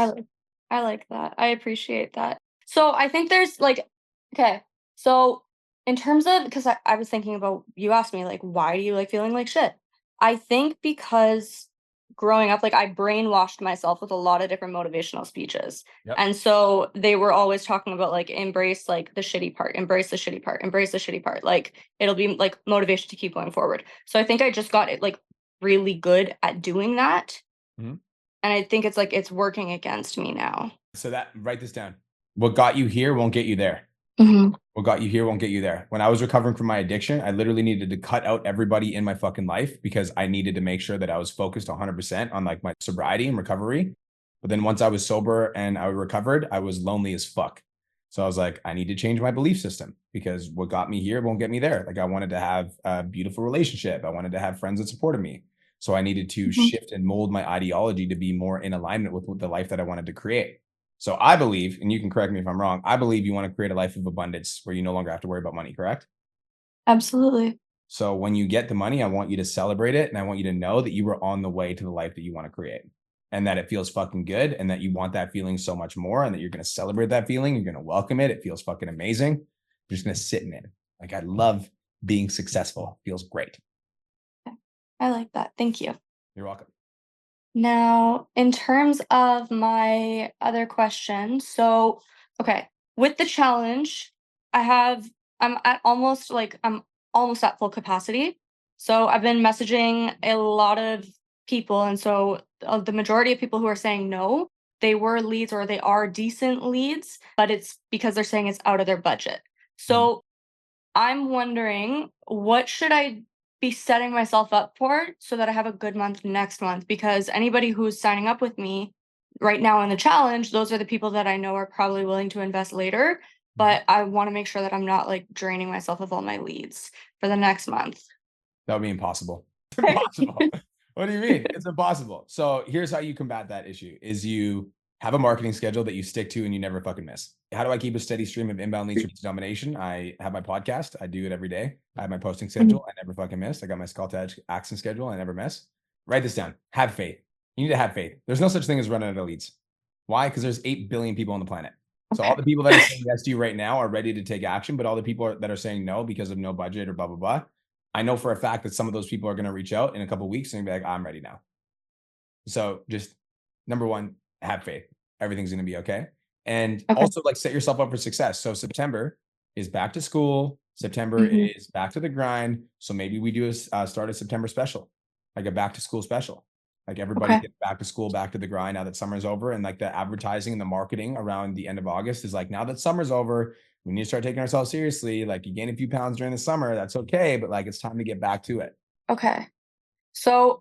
I like that. I appreciate that. So I think there's like, okay, so in terms of, because I was thinking about, you asked me like, why do you like feeling like shit? I think because growing up, like I brainwashed myself with a lot of different motivational speeches. Yep. And so they were always talking about like, embrace like the shitty part, embrace the shitty part, embrace the shitty part. Like it'll be like motivation to keep going forward. So I think I just got it like really good at doing that. Mhm. And I think it's like, it's working against me now. So that, write this down. What got you here won't get you there. Mhm. What got you here won't get you there. When I was recovering from my addiction, I literally needed to cut out everybody in my fucking life because I needed to make sure that I was focused 100% on like my sobriety and recovery. But then once I was sober and I recovered, I was lonely as fuck. So I was like, I need to change my belief system because what got me here won't get me there. Like I wanted to have a beautiful relationship. I wanted to have friends that supported me. So I needed to shift and mold my ideology to be more in alignment with the life that I wanted to create. So I believe, and you can correct me if I'm wrong, I believe you want to create a life of abundance where you no longer have to worry about money, correct? Absolutely. So when you get the money, I want you to celebrate it. And I want you to know that you were on the way to the life that you want to create and that it feels fucking good and that you want that feeling so much more and that you're going to celebrate that feeling. You're going to welcome it. It feels fucking amazing. You're just going to sit in it. Like I love being successful. It feels great. I like that. Thank you. You're welcome. Now, in terms of my other question, so, okay, with the challenge, I'm almost at full capacity. So I've been messaging a lot of people. And so the majority of people who are saying no, they were leads or they are decent leads, but it's because they're saying it's out of their budget. So I'm wondering, what should I be setting myself up for so that I have a good month next month? Because anybody who's signing up with me right now in the challenge, those are the people that I know are probably willing to invest later. But I want to make sure that I'm not like draining myself of all my leads for the next month. That would be impossible. Impossible. What do you mean? It's impossible. So here's how you combat that issue is you have a marketing schedule that you stick to and you never fucking miss. How do I keep a steady stream of inbound leads for domination? I have my podcast. I do it every day. I have my posting schedule. I never fucking miss. I got my call to action schedule. I never miss. Write this down. Have faith. You need to have faith. There's no such thing as running out of leads. Why? Because there's 8 billion people on the planet. So all the people that are saying yes to you right now are ready to take action, but all the people that are saying no because of no budget or blah, blah, blah. I know for a fact that some of those people are going to reach out in a couple of weeks and be like, I'm ready now. So just number one, have faith. Everything's going to be okay. And also like set yourself up for success. So September is back to school. September is back to the grind. So maybe we do start a September special, like a back to school special. Like everybody gets back to school, back to the grind now that summer's over. And like the advertising and the marketing around the end of August is like, now that summer's over, we need to start taking ourselves seriously. Like you gain a few pounds during the summer, that's okay. But like, it's time to get back to it. Okay. So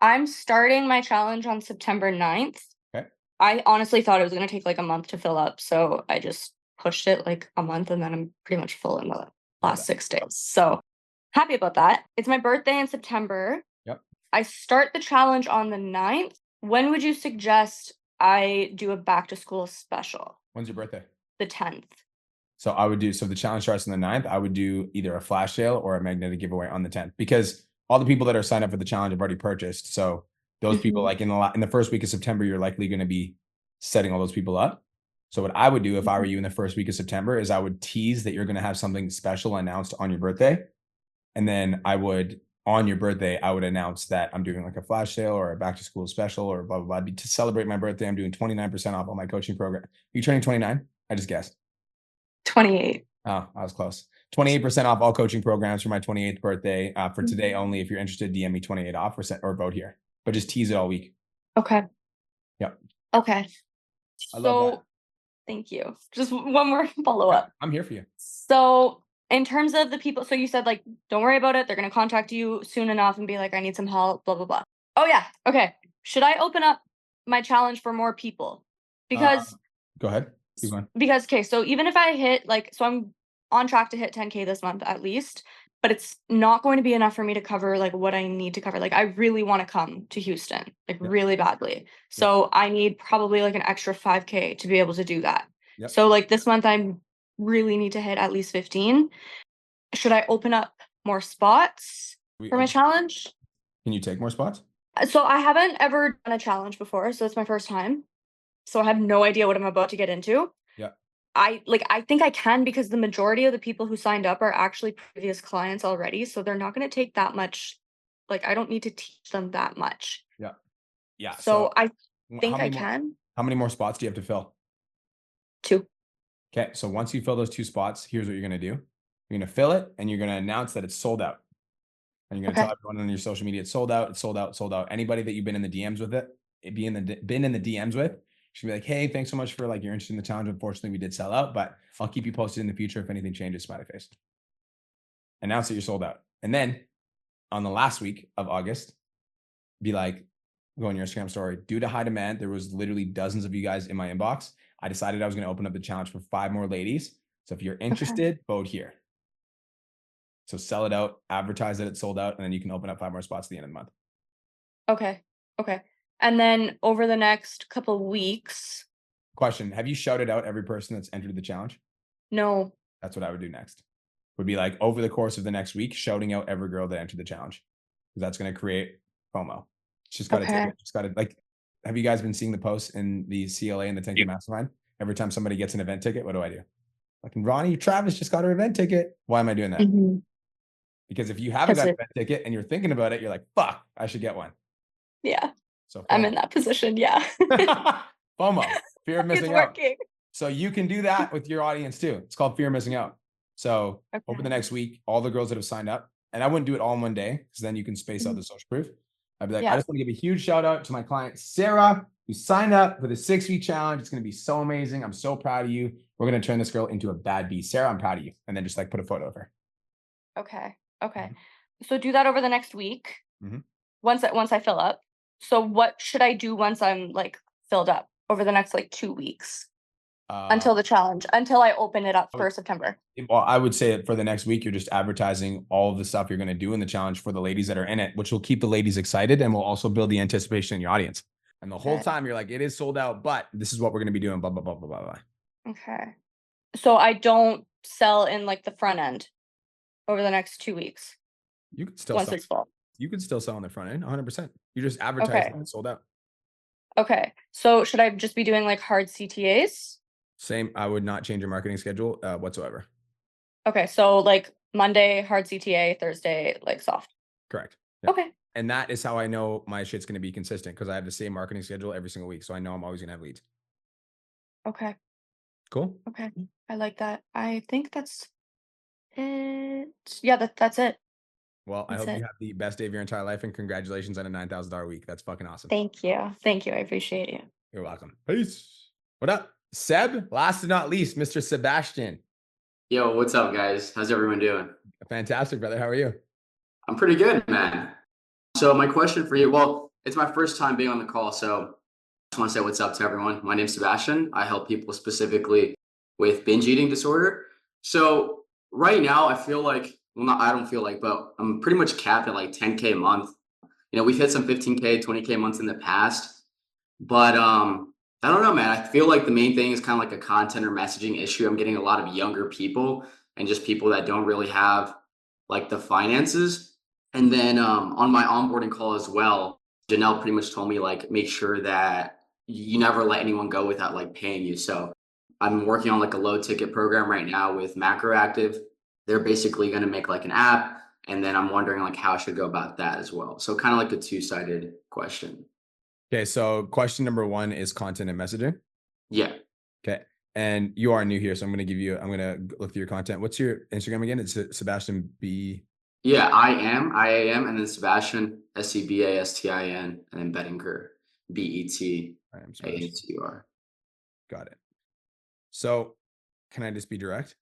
I'm starting my challenge on September 9th. Okay. I honestly thought it was going to take like a month to fill up. So I just pushed it like a month and then I'm pretty much full in the last 6 days. So happy about that. It's my birthday in September. Yep. I start the challenge on the 9th. When would you suggest I do a back to school special? When's your birthday? The 10th. So I would do, so the challenge starts on the 9th. I would do either a flash sale or a magnetic giveaway on the 10th because all the people that are signed up for the challenge have already purchased. So those people, like in the first week of September, you're likely going to be setting all those people up. So what I would do if I were you in the first week of September is I would tease that you're going to have something special announced on your birthday. And then I would, on your birthday, I would announce that I'm doing like a flash sale or a back to school special or blah, blah, blah. To celebrate my birthday, I'm doing 29% off on my coaching program. Are you turning 29? I just guessed. 28. Oh, I was close. 28% off all coaching programs for my 28th birthday. For today only, if you're interested, DM me 28 off or vote here. But just tease it all week. Okay. Yep. Okay. I love that. Thank you. Just one more follow-up. I'm here for you. So in terms of the people, so you said like, don't worry about it. They're going to contact you soon enough and be like, I need some help, blah, blah, blah. Oh yeah. Okay. Should I open up my challenge for more people? Because go ahead. Keep going. Because, okay, so even if I hit so I'm on track to hit 10K this month at least. but it's not going to be enough for me to cover like what I need to cover. Like I really want to come to Houston, like really badly. So I need probably like an extra 5K to be able to do that. Yep. So like this month I really need to hit at least 15. Should I open up more spots for my challenge? Can you take more spots? So I haven't ever done a challenge before, so it's my first time. So I have no idea what I'm about to get into. Yeah. I think I can because the majority of the people who signed up are actually previous clients already, so they're not going to take that much. Like I don't need to teach them that much. Yeah. Yeah. So I think how I many more- can. How many more spots do you have to fill? 2. Okay. So once you fill those 2 spots, here's what you're going to do. You're going to fill it and you're going to announce that it's sold out. And you're going to tell everyone on your social media, it's sold out, it's sold out, it's sold out. Anybody that you've been in the DMs with been in the DMs with, should be like, hey, thanks so much for like your interest in the challenge. Unfortunately, we did sell out, but I'll keep you posted in the future if anything changes, smiley face. Announce that you're sold out. And then on the last week of August, be like, go on your Instagram story. Due to high demand, there was literally dozens of you guys in my inbox. I decided I was going to open up the challenge for 5 more ladies. So if you're interested, vote here. So sell it out, advertise that it's sold out, and then you can open up 5 more spots at the end of the month. Okay. And then over the next couple weeks. Question, have you shouted out every person that's entered the challenge? No. That's what I would do next. Would be like over the course of the next week, shouting out every girl that entered the challenge. Because that's going to create FOMO. It's just got to take it. Just got to like, have you guys been seeing the posts in the CLA and the 10K Mastermind? Every time somebody gets an event ticket, what do I do? Like, Ronnie Travis just got her event ticket. Why am I doing that? Mm-hmm. Because if you haven't got an event ticket and you're thinking about it, you're like, fuck, I should get one. Yeah. So I'm in that position. Yeah. FOMO, fear of missing It's out. working. So you can do that with your audience too. It's called fear of missing out. So over the next week, all the girls that have signed up, and I wouldn't do it all in one day because then you can space out the social proof. I'd be like, I just want to give a huge shout out to my client, Sarah, who signed up for the 6-week challenge. It's going to be so amazing. I'm so proud of you. We're going to turn this girl into a bad bee. Sarah, I'm proud of you. And then just like put a photo of her. Okay. So do that over the next week. Once I fill up. So what should I do once I'm like filled up over the next like 2 weeks until the challenge, until I open it up for September? Well, I would say that for the next week, you're just advertising all of the stuff you're going to do in the challenge for the ladies that are in it, which will keep the ladies excited and will also build the anticipation in your audience. And the whole time you're like, it is sold out, but this is what we're going to be doing, blah, blah, blah, blah, blah, blah. Okay. So I don't sell in like the front end over the next 2 weeks. You could still once sell. it's full. You could still sell on the front end, 100%. You just advertise when it's sold out. Okay. So should I just be doing like hard CTAs? Same. I would not change your marketing schedule whatsoever. Okay. So like Monday, hard CTA, Thursday, like soft. Correct. Yeah. Okay. And that is how I know my shit's going to be consistent because I have the same marketing schedule every single week. So I know I'm always going to have leads. Okay. Cool. Okay. I like that. I think that's it. Yeah, that's it. Well, I hope you have the best day of your entire life and congratulations on a $9,000 week. That's fucking awesome. Thank you. Thank you. I appreciate you. You're welcome. Peace. What up? Seb, last but not least, Mr. Sebastian. Yo, what's up, guys? How's everyone doing? Fantastic, brother. How are you? I'm pretty good, man. So my question for you, well, it's my first time being on the call, so I just want to say what's up to everyone. My name's Sebastian. I help people specifically with binge eating disorder. So right now I feel like, I don't feel like, but I'm pretty much capped at like 10K a month. You know, we've hit some 15K, 20K months in the past, but I don't know, man. I feel like the main thing is kind of like a content or messaging issue. I'm getting a lot of younger people and just people that don't really have like the finances. And then on my onboarding call as well, Janelle pretty much told me like, make sure that you never let anyone go without like paying you. So I'm working on like a low ticket program right now with Macroactive. They're basically going to make like an app. And then I'm wondering like how I should go about that as well. So kind of like a two-sided question. Okay. So question number 1 is content and messaging. Yeah. Okay. And you are new here. So I'm going to look through your content. What's your Instagram again? It's Sebastian B. Yeah, IAM, and then Sebastian, SEBASTIN, and then Bettinger, BETANCUR. Got it. So can I just be direct?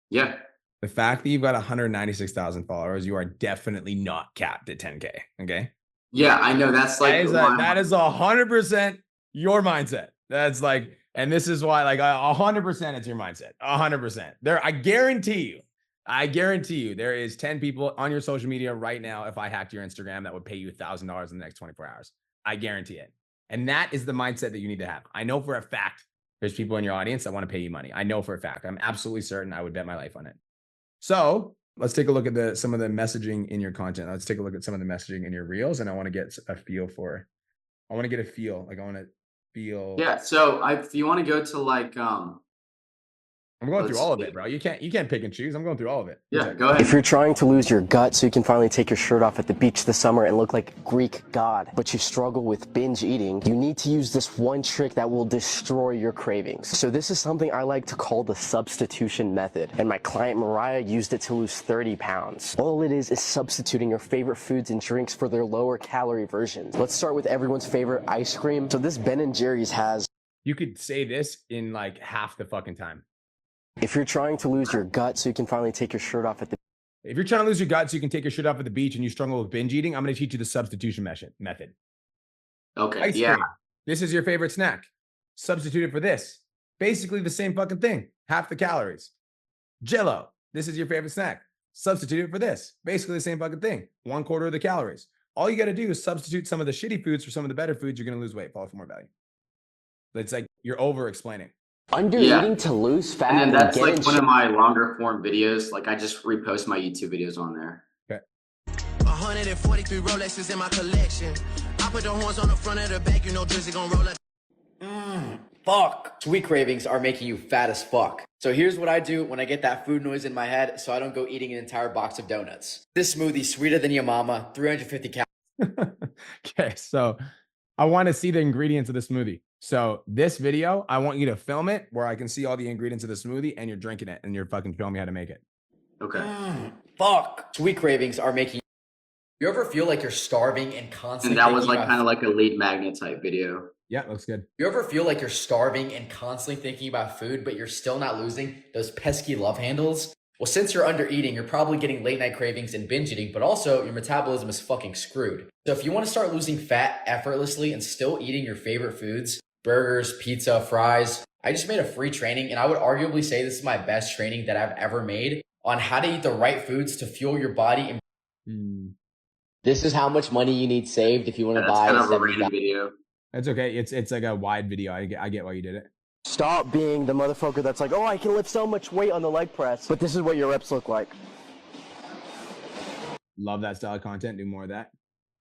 Yeah. The fact that you've got 196,000 followers, you are definitely not capped at 10K. Okay. Yeah, I know. That's like that is 100% your mindset. That's like, and this is why like 100% it's your mindset. 100%. I guarantee you I guarantee you there is 10 people on your social media right now, if I hacked your Instagram, that would pay you $1,000 in the next 24 hours. I guarantee it. And that is the mindset that you need to have. I know for a fact there's people in your audience that want to pay you money. I know for a fact. I'm absolutely certain. I would bet my life on it. So let's take a look at some of the messaging in your content. Let's take a look at some of the messaging in your reels. And I want to get a feel for, I want to get a feel. Like I want to feel. Yeah. So if you want to go to like, I'm going through all of it, bro. You can't pick and choose. I'm going through all of it. Yeah, go ahead. If you're trying to lose your gut so you can finally take your shirt off at the beach this summer and look like a Greek god, but you struggle with binge eating, you need to use this one trick that will destroy your cravings. So this is something I like to call the substitution method, and my client Mariah used it to lose 30 pounds. All it is substituting your favorite foods and drinks for their lower calorie versions. Let's start with everyone's favorite ice cream. So this Ben & Jerry's has... You could say this in like half the fucking time. If you're trying to lose your gut so you can finally take your shirt off at the... If you're trying to lose your gut so you can take your shirt off at the beach and you struggle with binge eating, I'm going to teach you the substitution method. Okay, Ice yeah. cream. This is your favorite snack. Substitute it for this. Basically the same fucking thing. Half the calories. Jell-O. This is your favorite snack. Substitute it for this. Basically the same fucking thing. 1/4 of the calories. All you got to do is substitute some of the shitty foods for some of the better foods. You're going to lose weight, fall for more value. It's like you're over explaining. Under eating to lose fat. And then that's like one of my longer form videos. Like I just repost my YouTube videos on there. Okay. 143 Rolexes in my collection. I put the horns on the front of the back, you know Drizzy gon' roll up. Fuck. Sweet cravings are making you fat as fuck. So here's what I do when I get that food noise in my head so I don't go eating an entire box of donuts. This smoothie, sweeter than your mama, 350 calories. Okay, so I want to see the ingredients of the smoothie. So this video, I want you to film it where I can see all the ingredients of the smoothie and you're drinking it and you're fucking showing me how to make it. Okay. Fuck. Sweet cravings are making you ever feel like you're starving and constantly... And that was like kind of like a lead magnet type video. Yeah, looks good. You ever feel like you're starving and constantly thinking about food, but you're still not losing those pesky love handles? Well, since you're under eating, you're probably getting late night cravings and binge eating, but also your metabolism is fucking screwed. So if you want to start losing fat effortlessly and still eating your favorite foods, burgers, pizza, fries, I just made a free training, and I would arguably say this is my best training that I've ever made on how to eat the right foods to fuel your body. This is how much money you need saved if you want to buy kind of a random video. That's okay. It's like a wide video. I get why you did it. Stop being the motherfucker that's like, oh, I can lift so much weight on the leg press, but this is what your reps look like. Love that style of content. Do more of that.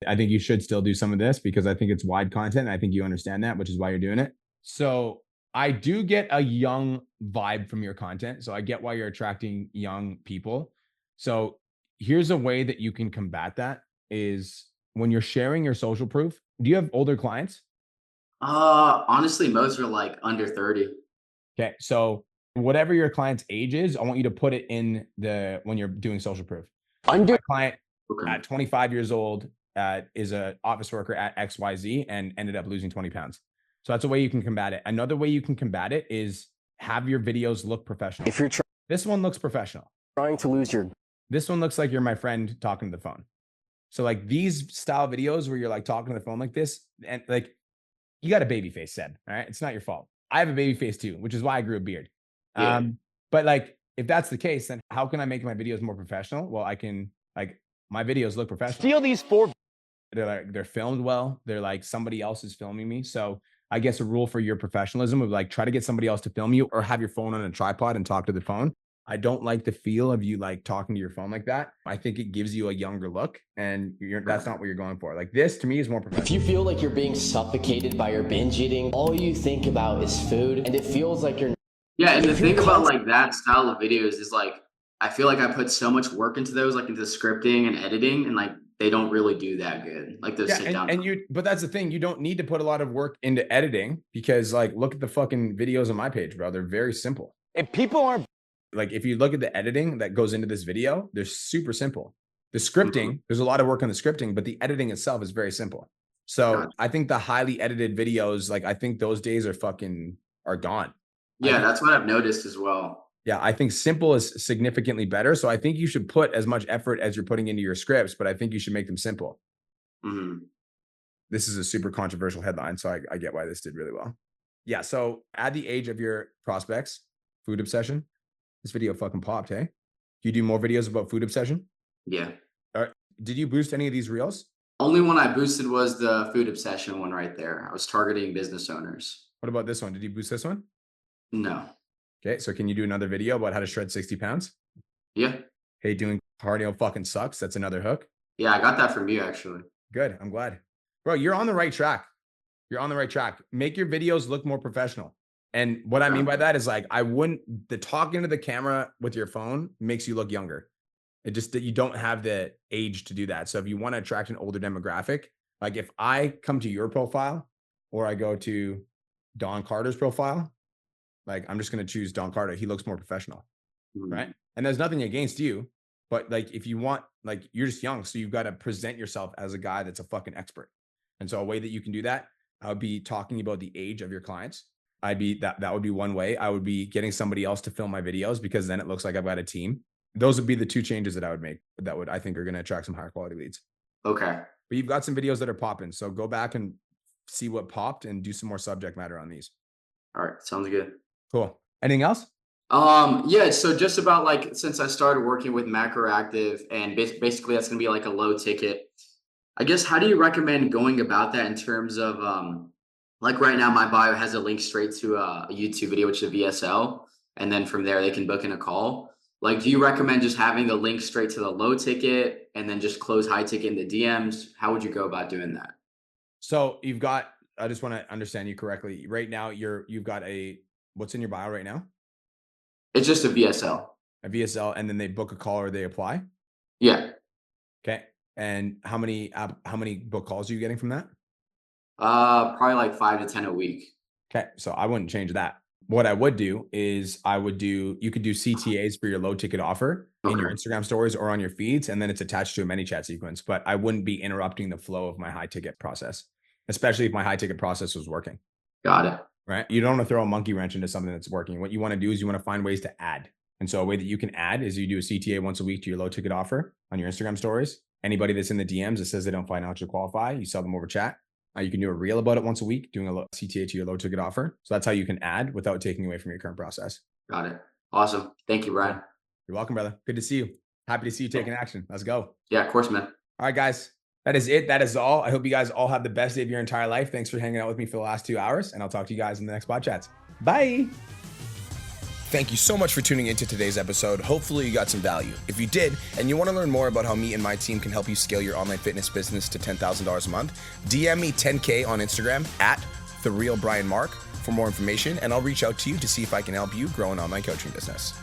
I think you should still do some of this because I think it's wide content. And I think you understand that, which is why you're doing it. So I do get a young vibe from your content. So I get why you're attracting young people. So here's a way that you can combat that is when you're sharing your social proof. Do you have older clients? Honestly, most are like under 30. Okay. So whatever your client's age is, I want you to put it in when you're doing social proof. My client at 25 years old is an office worker at XYZ and ended up losing 20 pounds. So that's a way you can combat it. Another way you can combat it is have your videos look professional. If you're this one looks professional. Trying to lose your... This one looks like you're my friend talking to the phone. So like these style videos where you're like talking to the phone like this, and like you got a baby face, Seb, all right? It's not your fault. I have a baby face too, which is why I grew a beard. Yeah. But like, if that's the case, then how can I make my videos more professional? Well, I can, like, my videos look professional. Steal these 4... They're filmed well. They're like somebody else is filming me. So I guess a rule for your professionalism would like try to get somebody else to film you or have your phone on a tripod and talk to the phone. I don't like the feel of you like talking to your phone like that. I think it gives you a younger look and that's not what you're going for. Like this to me is more professional. If you feel like you're being suffocated by your binge eating, all you think about is food and it feels like you're... Yeah, and the thing about like that style of videos is like, I feel like I put so much work into those, like into scripting and editing, and like they don't really do that good. Like those sit down. But that's the thing. You don't need to put a lot of work into editing because like, look at the fucking videos on my page, bro. They're very simple. If people aren't... Like if you look at the editing that goes into this video, they're super simple. The scripting, there's a lot of work on the scripting, but the editing itself is very simple. So I think the highly edited videos, like I think those days are gone. Yeah, that's what I've noticed as well. Yeah, I think simple is significantly better. So I think you should put as much effort as you're putting into your scripts, but I think you should make them simple. This is a super controversial headline, so I get why this did really well. Yeah, so add the age of your prospects, food obsession. This video fucking popped, hey? Do you do more videos about food obsession? Yeah. Did you boost any of these reels? Only one I boosted was the food obsession one right there. I was targeting business owners. What about this one? Did you boost this one? No. Okay, so can you do another video about how to shred 60 pounds? Yeah. Hey, doing cardio fucking sucks. That's another hook. Yeah, I got that from you actually. Good. I'm glad. Bro, you're on the right track. You're on the right track. Make your videos look more professional. And what I mean by that is like, the talking to the camera with your phone makes you look younger. It just that you don't have the age to do that. So if you want to attract an older demographic, like if I come to your profile or I go to Don Carter's profile, like I'm just going to choose Don Carter. He looks more professional. Right. And there's nothing against you, but like, if you want, like, you're just young. So you've got to present yourself as a guy that's a fucking expert. And so a way that you can do that, I would be talking about the age of your clients. That would be one way. I would be getting somebody else to film my videos because then it looks like I've got a team. Those would be the two changes that I would make that I think are going to attract some higher quality leads. Okay. But you've got some videos that are popping. So go back and see what popped and do some more subject matter on these. All right. Sounds good. Cool. Anything else? Yeah. So just about like, since I started working with Macroactive and basically that's going to be like a low ticket, I guess, how do you recommend going about that in terms of, like right now, my bio has a link straight to a YouTube video, which is a VSL. And then from there, they can book in a call. Like, do you recommend just having the link straight to the low ticket and then just close high ticket in the DMs? How would you go about doing that? So I just want to understand you correctly. Right now, you've got what's in your bio right now? It's just a VSL. A VSL, and then they book a call or they apply? Yeah. Okay. And how many book calls are you getting from that? Probably like 5 to 10 a week. Okay. So I wouldn't change that. What I would do is you could do CTAs for your low ticket offer in your Instagram stories or on your feeds, and then it's attached to a ManyChat sequence, but I wouldn't be interrupting the flow of my high ticket process, especially if my high ticket process was working. Got it. Right. You don't want to throw a monkey wrench into something that's working. What you want to do is you want to find ways to add. And so a way that you can add is you do a CTA once a week to your low ticket offer on your Instagram stories. Anybody that's in the DMs that says they don't financially qualify, you sell them over chat. You can do a reel about it once a week, doing a CTA to your low ticket offer. So that's how you can add without taking away from your current process. Got it. Awesome. Thank you, Brian. You're welcome, brother. Good to see you. Happy to see you taking action. Let's go. Yeah, of course, man. All right, guys. That is it. That is all. I hope you guys all have the best day of your entire life. Thanks for hanging out with me for the last 2 hours, and I'll talk to you guys in the next Podchats. Bye. Thank you so much for tuning into today's episode. Hopefully you got some value. If you did, and you want to learn more about how me and my team can help you scale your online fitness business to $10,000 a month, DM me 10K on Instagram at TheRealBrianMark for more information, and I'll reach out to you to see if I can help you grow an online coaching business.